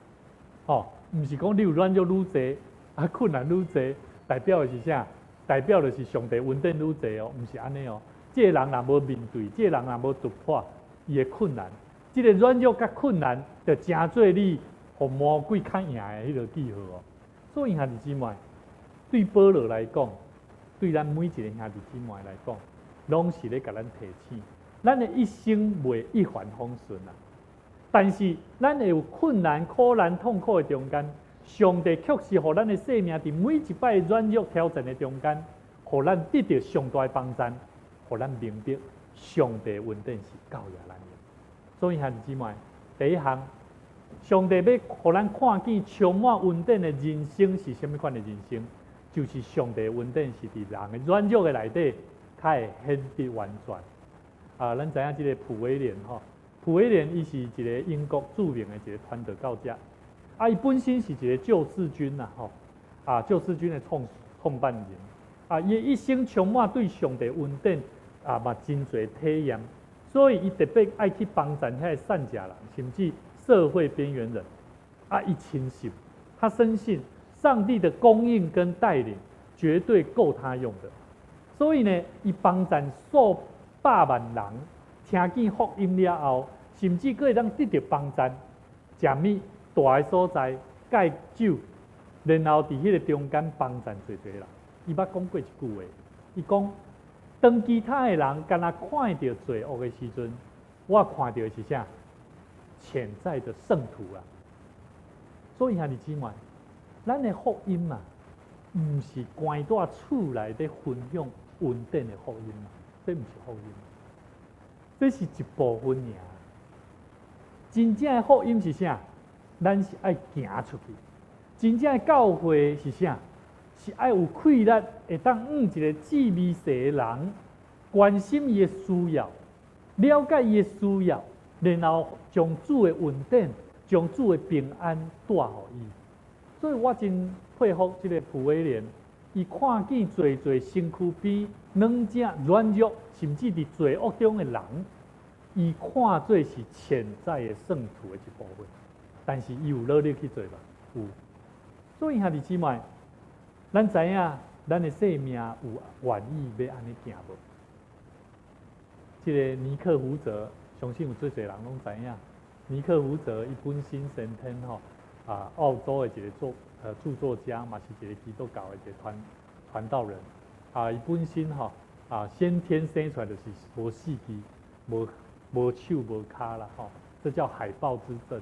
毋是讲你有软弱愈济，困难愈济，代表的是啥？代表的是上帝稳定愈济毋是安尼这个人若无面对，这个人若无突破伊的困难，这个软弱甲困难，就真做你互魔鬼较赢的迄个记号所以兄弟姊妹，对保罗来讲，对咱每一个兄弟姊妹来讲，拢是咧甲咱提醒，咱的一生袂一帆风顺但是咱会有困难、苦难、痛苦的中间。上帝确实互咱的生命伫每一摆软弱挑战的中间，互咱得到上大的帮助，互咱明白上帝稳定是教也咱用。所以兄弟姊妹，第一项，上帝要互咱看见充满稳定的人生是什么款的人生？就是上帝稳定是伫人的软弱的内底，较会显得完全。咱知影这个普威廉普威廉伊是一个英国著名的一个传道教者。伊本身是一个救世军救世军的创办人伊一生充满对上帝稳定嘛真侪体验，所以伊特别爱去帮助遐个善假人，甚至社会边缘人伊深信，他深信上帝的供应跟带领绝对够他用的，所以呢，伊帮助数百万人听见福音了后，甚至佫会当得到帮助，食物。大的所在戒酒，然后伫迄个中间帮助侪侪人。伊捌讲过一句话，伊讲：当其他的人敢若看到罪恶的时阵，我看到的是啥？潜在的圣徒所以兄弟姊妹，咱的福音毋是关在厝内底分享稳定的福音这毋是福音，这是一部分尔。真正的福音是啥？咱是爱行出去，真正的教会是啥？是爱有气力，会当一个智美世的人，关心伊的需要，了解伊的需要，然后将主的稳定、将主的平安带互伊。所以我真佩服这个傅威廉，伊看见侪身躯边软弱、软弱，甚至伫罪恶中的人，伊看做是潜在的圣徒的一部分。但是伊有努力去做吧？有。所以兄弟姊妹，咱知影咱的生命有愿意要安尼行无？这个尼克胡泽，相信有最侪人拢知影。尼克胡泽伊本身先天澳洲的一个著作家，嘛是一个基督教的一个传道人。伊本身先天生出来就是无四肢、无手无脚啦，这叫海豹之症。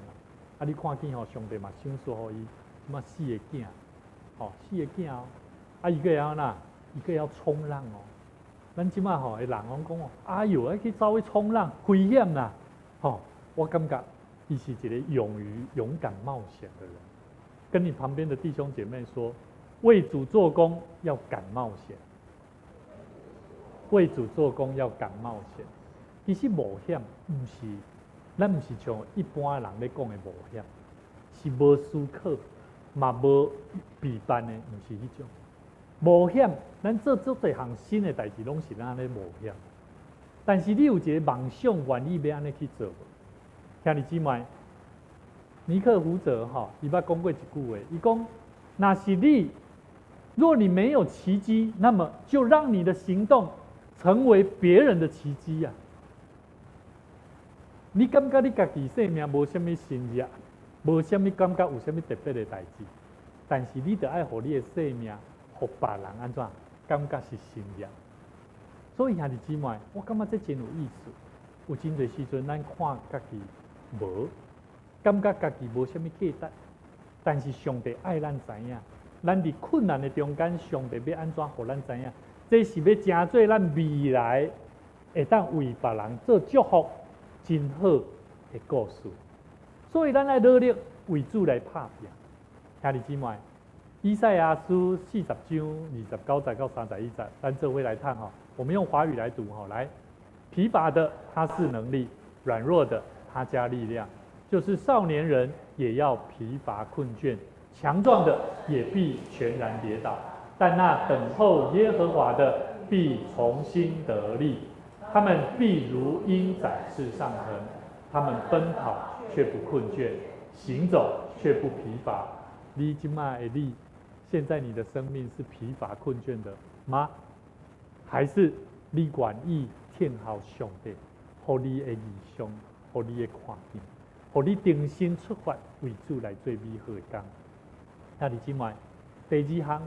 你看见上帝嘛赏赐互伊什么4个囝，4个囝哦，伊个要哪？伊个要冲浪哦。咱即马的人讲哎哟，要去走去冲浪，危险啦！我感觉伊是一个勇敢冒险的人。跟你旁边的弟兄姐妹说，为主做工要敢冒险。为主做工要敢冒险。其实冒险咱毋是像一般人咧讲的冒险，是无思考，嘛无备办的，毋是迄种。冒险，咱做足侪项新的代志，拢是咱咧冒险。但是你有一个梦想，愿意要安尼去做无？兄弟姊妹，尼克胡泽伊捌讲过一句话，伊讲：那是你，若你没有奇迹，那么就让你的行动成为别人的奇迹呀。你感觉你家己生命无什么新热，无什么感觉有什么特别的代志，但是你得爱互你的生命，互别人安怎感觉是新热。所以兄弟姊妹，我感觉这真有意思。有真侪时阵，咱看家己无，感觉家己无什么价值，但是上帝爱咱知影，咱伫困难的中间，上帝要安怎互咱知影？这是要成做咱未来会当为别人做祝福。真好的故事，所以咱来努力为主来拍拼。兄弟姊妹，以赛亚书40章29节到31节，咱做伙来看我们用华语来读来，疲乏的他是能力，软弱的他加力量，就是少年人也要疲乏困倦，强壮的也必全然跌倒。但那等候耶和华的必重新得力。他们必如鹰展翅上腾，他们奔跑却不困倦，行走却不疲乏。你今麦你，现在你的生命是疲乏困倦的吗？还是你愿意听候上帝，互你的意向，互你的看见，互你定心出发，为主来做美好的工？那你今麦第二项，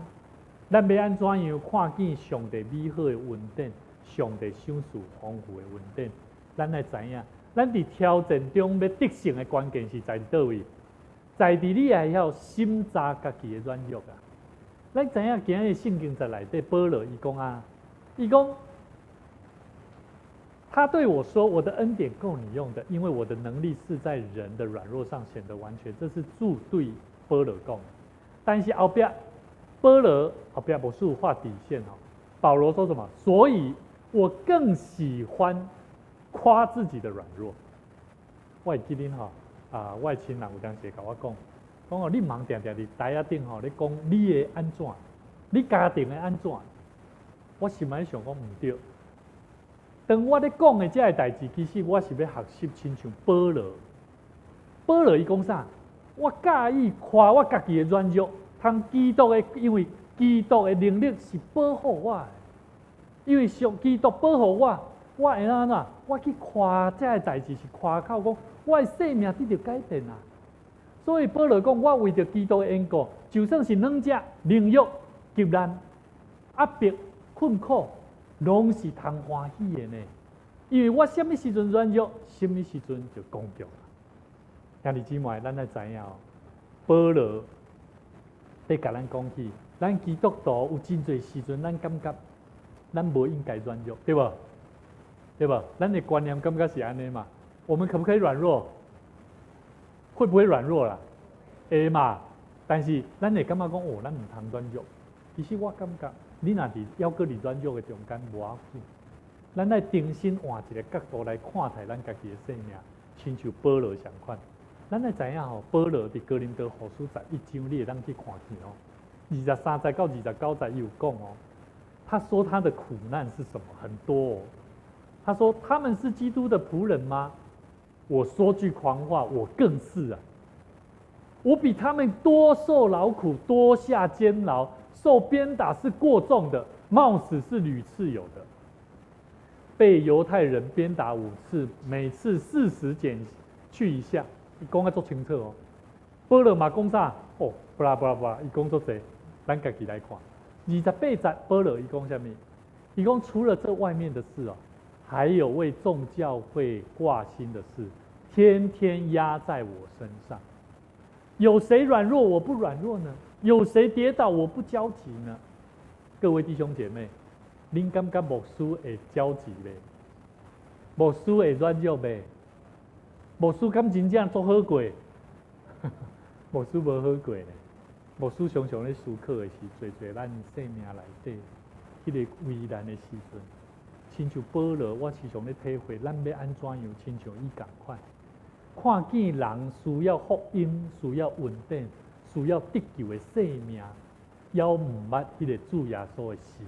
咱要安怎样看见上帝美好的稳定？上帝赏赐丰富的稳定，咱来知影，咱伫挑战中要得胜的关键是在倒位？在伫你也要审查家己的软弱啊！咱知影今日圣经在内底，保罗伊讲，他对我说：“我的恩典够你用的，因为我的能力是在人的软弱上显得完全。”这是主对保罗讲。但是后壁保罗后壁不是画底线保罗说什么？所以我更喜欢夸自己的软弱。我会记恁我的亲人有当时甲我讲你忙定定伫台仔顶你讲你的安怎，你家庭的安怎？我心内想讲唔对。当我咧讲的这个代志，其实我是要学习亲像保罗。保罗伊讲啥？我介意夸我家己的软弱，因为基督的能力是保护我的。因为上基督保护我，我会安怎？我去夸这个代志是夸口讲，我的生命得到改变啊！所以保罗讲，我为着基督的缘故，就算是软弱、凌辱、急难、压迫、困苦，拢是通欢喜的呢。因为我什么时阵软弱，什么时阵就攻击啦。兄弟姊妹，咱来知影保罗在甲咱讲起，咱基督徒有真侪时阵，咱感觉。咱不应该软弱，对吧？对吧？咱的观念感觉是安尼嘛？我们可不可以软弱？会不会软弱啦？会嘛？但是咱会感觉讲哦，咱唔通软弱。其实我感觉，你若伫要搁伫软弱的中间无要紧，咱来重新换一个角度来看待咱家己的生命，亲像保罗相款。咱来知影吼，保罗伫哥林多后书11章，你会当去看见哦。23节到29节有讲哦，他说他的苦难是什么？很多哦。他说他们是基督的仆人吗？我说句狂话，我更是啊。我比他们多受劳苦，多下监牢，受鞭打是过重的，冒死是屡次有的。被犹太人鞭打5次，每次40减去一下，伊讲啊足清楚哦。保罗嘛讲啥？哦，不啦，伊讲足济，咱家己来看。28节保罗伊讲啥物？伊讲除了这外面的事哦，还有为众教会挂心的事，天天压在我身上。有谁软弱我不软弱呢？有谁跌倒我不焦急呢？各位弟兄姐妹，恁感觉牧师会焦急呗？牧师会软弱呗？牧师敢真正做好过？牧师无好过呢。牧师常常咧思考的是，做咱生命内底迄个危难的时阵，亲像保罗，我时常咧体会，咱要安怎样，亲像伊共款。看见人需要福音，需要稳定，需要得救的生命，要毋捌迄个主耶稣的时，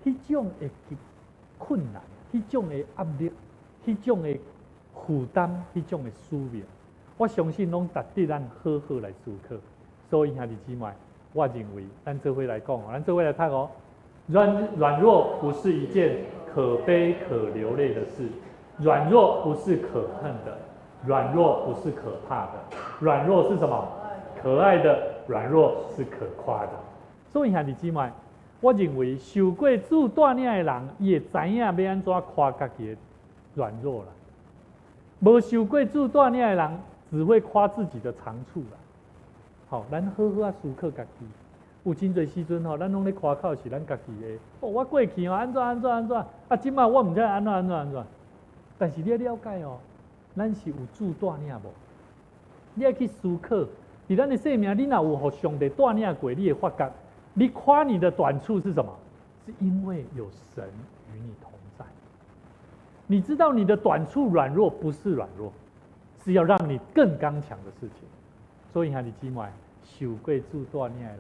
迄种的困难，迄种的压力，迄种的负担，迄种的使命，我相信拢值得咱好好来思考。所以兄弟姊妹，我认为咱做伙来讲，咱做伙来读哦。软弱不是一件可悲可流泪的事，软弱不是可恨的。软弱不是可怕的，软弱是什么？可爱的。软弱是可夸的。所以兄弟姊妹，我认为受过主带领的人，伊会知影要安怎夸家己的软弱啦。无受过主带领的人，只会夸自己的长处啦。好，咱好好啊思考家己。有真侪时阵吼，咱拢咧夸口是咱家己的。哦，我过去哦安怎，啊，即摆我毋知安怎。但是你要了解哦。咱是有主带领无？你要去思考，伫咱的生命，你若有互上帝带领过，你会发觉，你夸你的短处是什么？是因为有神与你同在。你知道你的短处软弱不是软弱，是要让你更刚强的事情。所以兄弟姊妹，受过主带领的人，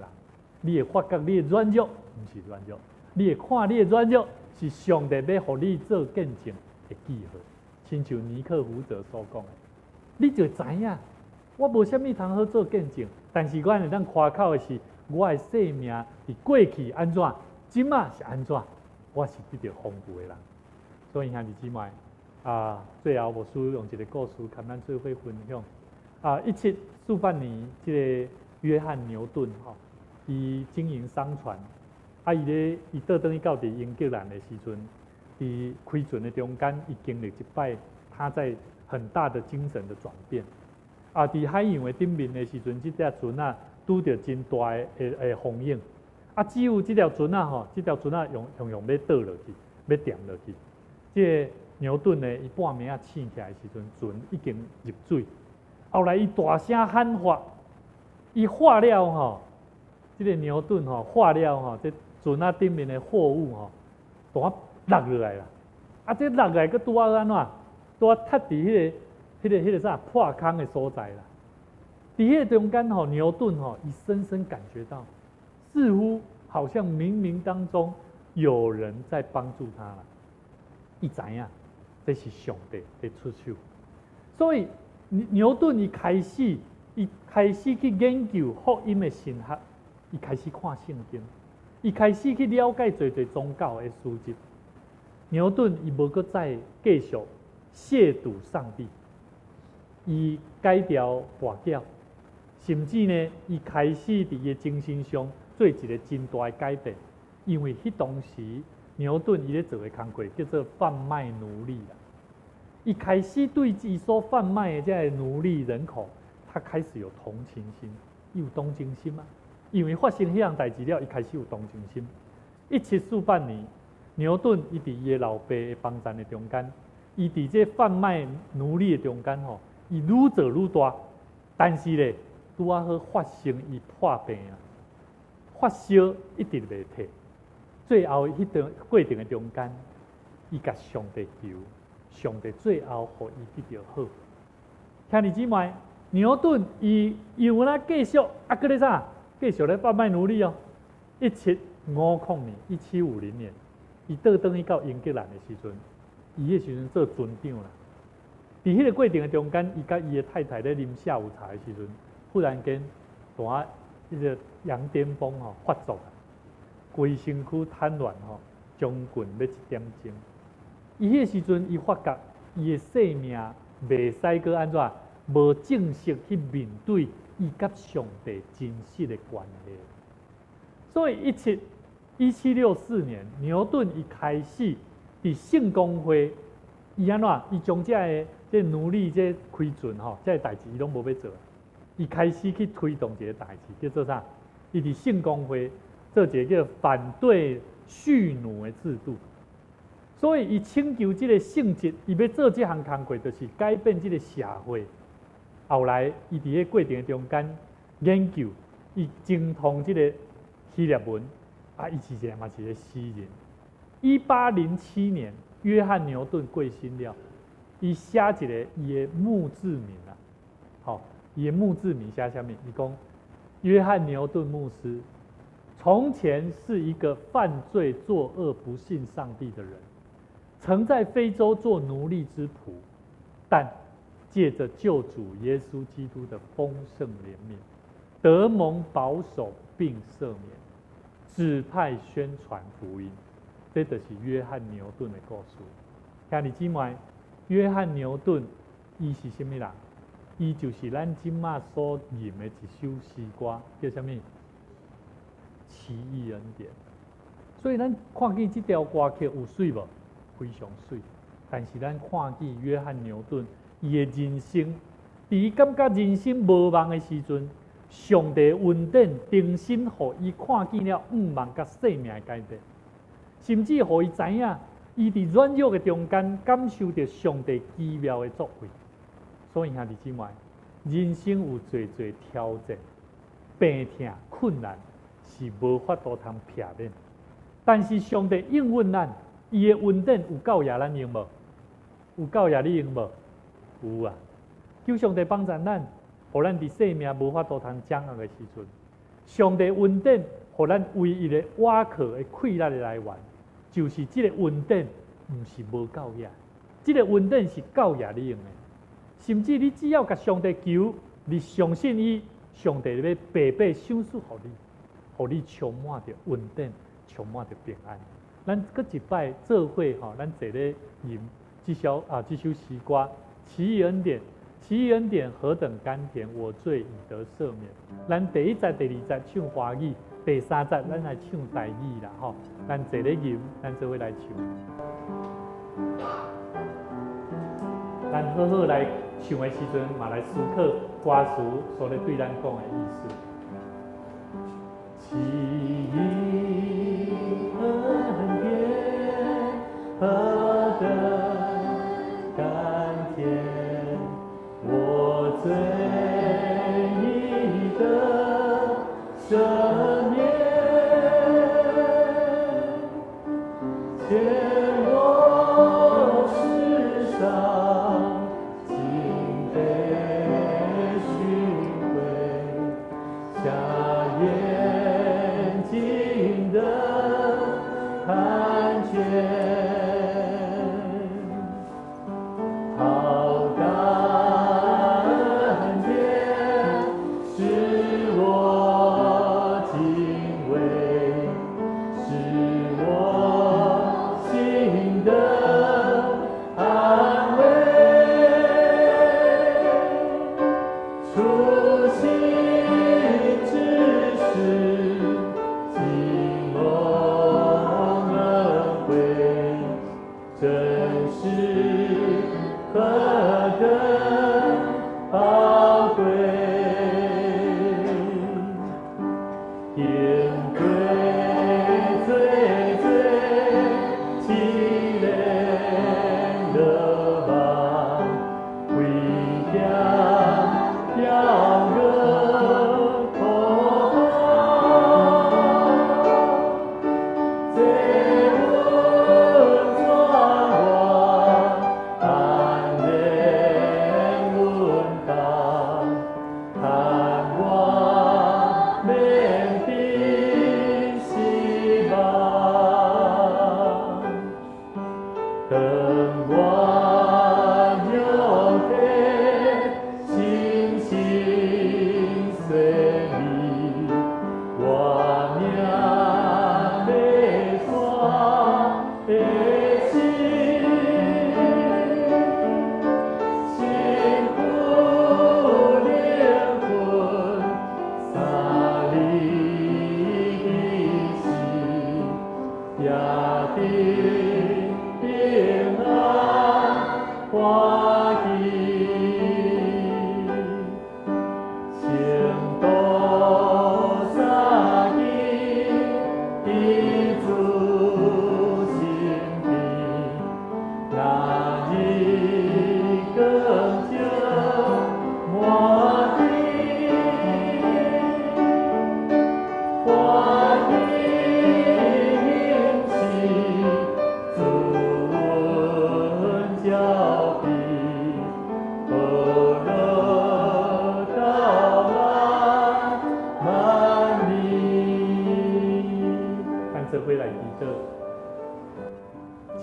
你会发觉你的软弱不是软弱，你会看你的软弱是上帝要互你做见证的记号。亲像尼克胡泽所讲的，你就知影，我无虾米通好做见证，但是我会当夸口的是，我的生命伫过去安怎，今仔是安怎，我是得到丰富的人。所以兄弟姊妹啊，最后牧师用一个故事，跟咱做伙分享。1748年，这个约翰牛顿吼，伊经营商船，伊倒转去到伫英格兰的时阵。伫开船的中间，伊经历一摆，他在很大的精神的转变。伫海洋的顶面的时阵，这条船啊，拄着真大的风影。只有这条船啊，吼，这条船啊，用要倒落去，要沉落去。这个牛顿呢，伊半暝醒起来的时阵，船已经入水。后来伊大声喊话，伊化了吼，这个牛顿吼化了吼，这船啊顶面的货物吼，大落落来啦，这落来个拄啊安怎？拄啊踢伫迄个啥破空的所在啦。伫迄个中间吼，牛顿吼，伊深深感觉到，似乎好像冥冥当中有人在帮助他啦。伊知影这是上帝在出手，所以牛顿伊开始去研究福音的神学，伊开始看圣经，伊开始去了解侪宗教的书籍。牛顿伊无搁再继续亵渎上帝，伊改掉跋筊，甚至呢，伊开始伫伊精神上做一个真大的改变。因为迄当时牛顿伊咧做的工作叫做贩卖奴隶啦，伊开始对伊所贩卖的这个奴隶人口，他开始有同情心，有同情心啊。因为发生迄样代志了，伊开始有同情心。1748年。牛顿伊伫伊老爸的帮衬的中间，伊伫这贩卖奴隶的中间吼，伊愈做愈大，但是咧，拄啊好发生伊破病啊，发烧一直袂退，最后迄段过程的中间，伊甲上帝求，上帝最后互伊得到好。兄弟姊妹，牛顿伊又啦继续搁咧啥？继续咧贩卖奴隶哦。1750年，1750年，伊倒转去到英格兰的时阵，伊迄时阵做船长啦。伫迄个过程的中间，伊甲伊的太太咧啉下午茶的时阵，忽然间，迄个羊癫疯吼发作啊，规身躯瘫软吼，将近要1点钟。伊迄个时阵，伊发觉伊的性命袂使搁安怎，无正式去面对伊甲上帝真实的关系。所以1764年，牛顿伊开始伫圣公会，伊安怎？伊将这奴隶这开船吼，这代志伊拢无要做。伊开始去推动一个代志，叫做啥？伊伫圣公会做一个叫反对蓄奴的制度。所以伊请求这个性质，伊要做这项工作，就是改变这个社会。后来伊伫个过程中间研究，伊精通这个希腊文，伊是一个嘛是一个诗人。1807年，约翰牛顿过身了，伊写一个伊的墓志铭啊，好，伊的墓志铭写啥物？伊讲约翰牛顿牧师，从前是一个犯罪作恶、不信上帝的人，曾在非洲做奴隶之仆，但借着救主耶稣基督的丰盛怜悯，得蒙保守并赦免，指派宣传福音。这就是约翰牛顿的故事。兄弟姊妹，约翰牛顿伊是什么人？伊就是咱今麦所吟的一首诗歌，叫什么？奇异恩典。所以咱看见这条歌曲有水无？非常水。但是咱看见约翰牛顿伊的人生，伫伊感觉人生无望的时阵，上帝恩典重新互伊看见了望甲生命的改变，甚至互伊知影，伊伫软弱的中间感受到上帝奇妙的作为。所以兄弟姊妹，人生有侪侪挑战、病痛、困难，是无法度通避免。但是上帝应允咱，伊的恩典有够也咱用无？有够也你用无？有啊！求上帝帮助咱，互咱伫生命无法度通掌握的时阵，上帝恩典，互咱唯一的倚靠的气力的来源，就是这个恩典，毋是无够也，这个恩典是够也你用的。甚至你只要甲上帝求，你相信伊，上帝要白白赏赐互你，互你充满着恩典，充满着平安。咱搁一摆做伙吼，咱坐咧吟这首诗歌《奇异恩典》。奇异恩典何等甘甜，我罪已得赦免。咱第1节、第2节唱华语，第3节咱来唱台语啦吼。咱坐咧吟，咱做伙来唱。咱好好来唱的时阵，嘛来思考歌词所咧对咱讲的意思。奇异恩典何等甘甜，我罪已得赦免，牵我世上尽被寻回，瞎眼睛的看见。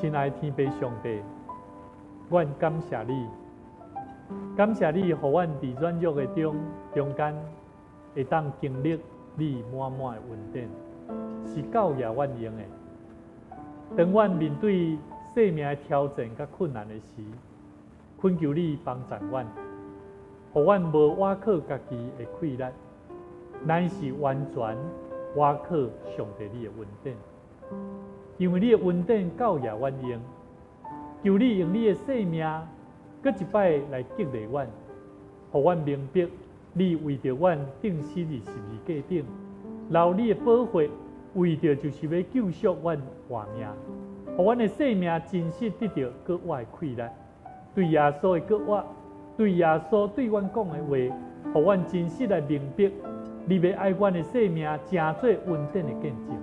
亲爱的天父上帝，阮感谢你，感谢你，互阮伫软弱的中间，会当经历你满满的恩典，是教也阮用的。当阮面对生命的挑战甲困难的时，恳求你帮助阮，互阮无倚靠家己的气力，乃是完全倚靠上帝你的恩典。因为你的恩典教也阮用，求你用你的生命，搁一摆来激励阮，互阮明白你为着阮钉死伫十字架顶，留你的宝血，为着就是要救赎阮活命，互阮的生命真实得到搁活的气力。对耶稣的搁活，对耶稣对阮讲的话，互阮真实来明白，你要爱阮的生命，诚做恩典的见证。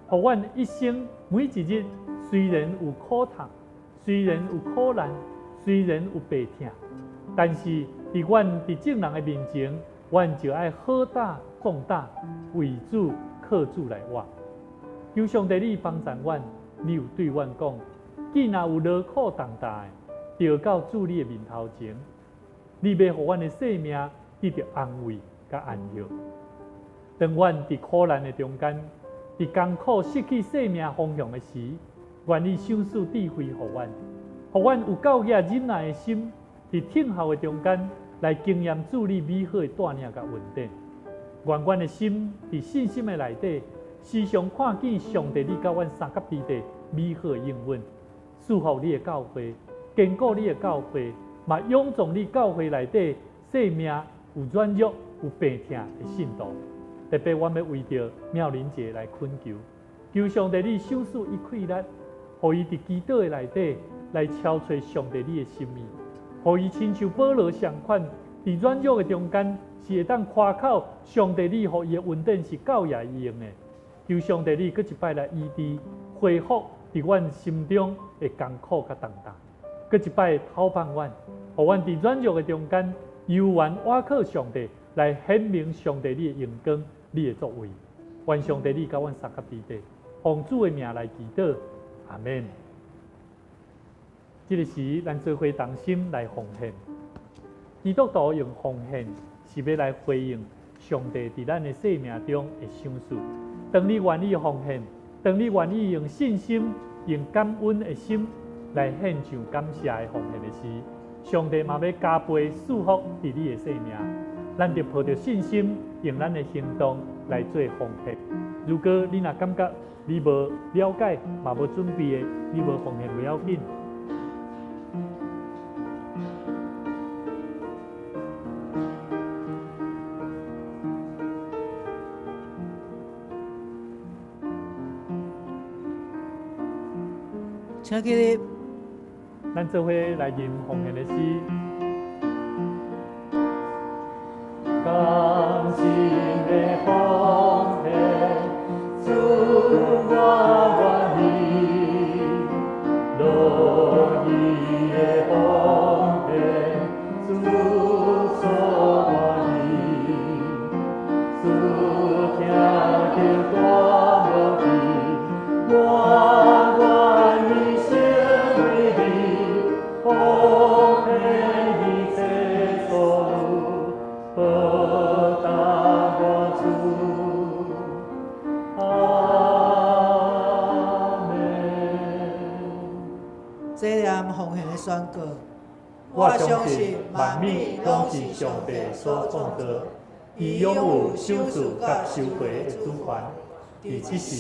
互阮一生每一日，虽然有苦痛，虽然有苦难，虽然有病痛，但是伫阮伫众人的面前，阮就爱好大壮大，为主靠主来活。求上帝你帮助阮，你有对阮讲，既然有劳苦重担的，就到主你的面头前，你要互阮的生命得到安慰甲安乐。当阮伫苦难的中间，伫艰苦失去生命方向的时，愿你赏赐智慧互阮，互阮有够遐忍耐的心，伫听候的中间来经验主你美好的带领甲恩典。愿阮的心伫信心的内底，时常看见上帝你甲阮三甲之地美好的应允，祝福你的教会，坚固你的教会，嘛勇壮你教会内底生命有软弱、有病痛的信徒。特别，我们为着妙龄节来恳求，求上帝你赏赐伊气力，互伊伫祈祷的内底来敲找上帝你的心意，互伊亲像保罗相款，伫软弱的中间是会当夸口上帝你互伊的恩典是教也伊用的。求上帝你搁一摆来医治、恢复伫阮心中的艰苦甲重担，搁一摆透放阮，互阮伫软弱的中间，犹原倚靠上帝来显明上帝你的荣光。你的作为，愿上帝你甲阮三甲之地，奉主的名来祈祷，阿免。这个时，咱做伙同心来奉献。基督徒用奉献是要来回应上帝伫咱的生命中的赏赐。当你愿意奉献，当你愿意用信心、用感恩的心来献上感谢的奉献的时，上帝嘛要加倍祝福伫你的生命。咱就抱着信心，用咱的行动来做奉献。如果你若感觉你无了解，嘛无准备的，你无奉献不要紧。请起立，咱做伙来吟奉献的诗。甘心的奉献，主我愿意；乐意的奉献，主所愿意。主听着大无比，我愿意成为你奉献一切所有。报答我主，阿门。这念奉献的宣告，我相信万物拢是上帝所创造，伊拥有赏赐甲收回的主权。伫即时，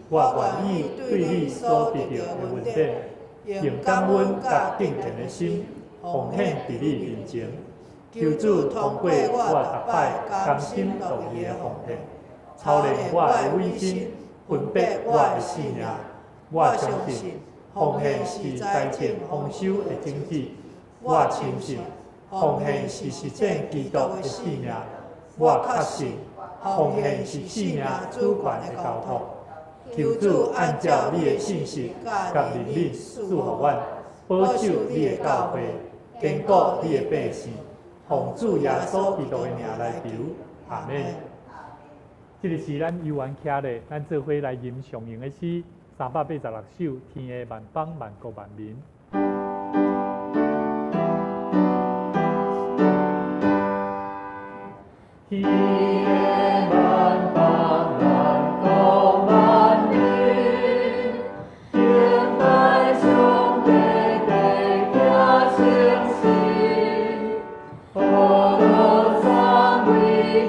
我愿意对你所得到的恩典，用感恩甲敬虔的心奉献伫你面前。求主通过我逐摆甘心乐意的奉献，操练我的委身，分别我的性命。我相信奉献是财政丰收的种子。我深信奉献是实践基督的使命。我确信奉献是使命主权的交托。求主按照你的信息甲能力赐福阮，保守你的教会，坚固你的百姓。奉主耶稣基督的名来求，阿免。这个是咱犹原徛咧，咱做伙来吟上用的诗386首，天下万邦万国万民。天下万邦万国万民，敬拜上帝地家诚信，何乐三位一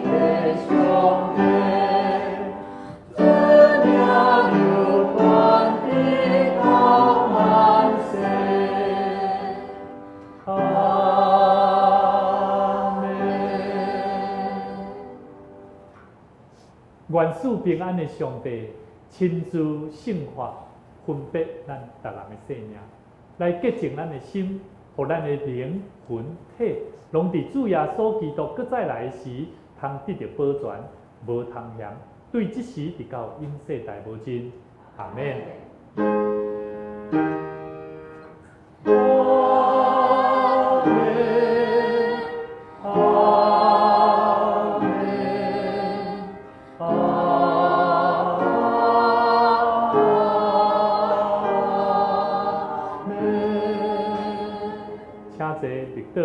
体上帝。愿赐平安的上帝亲自圣化分别咱逐人的性命，来洁净咱的心，互咱的灵魂体，拢伫主耶稣基督搁再来的时，通得到保全，无通嫌。对即时直到永世代无尽。阿免。请坐立倒。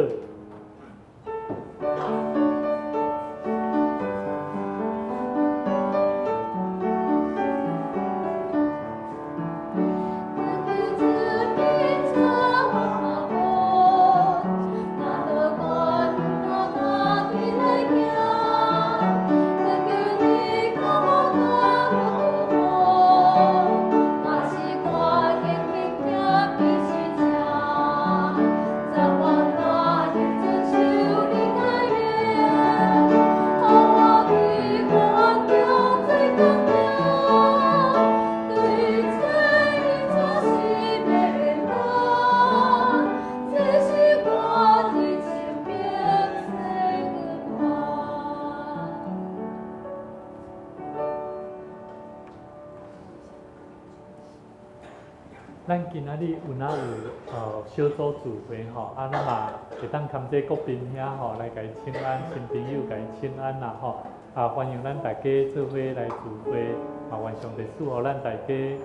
咱今仔日有哪有小组聚会吼，咱嘛会当牵这国宾兄吼来甲伊请安，新朋友甲伊请安啦吼，欢迎咱大家做伙来聚会，愿上帝赐福咱大家。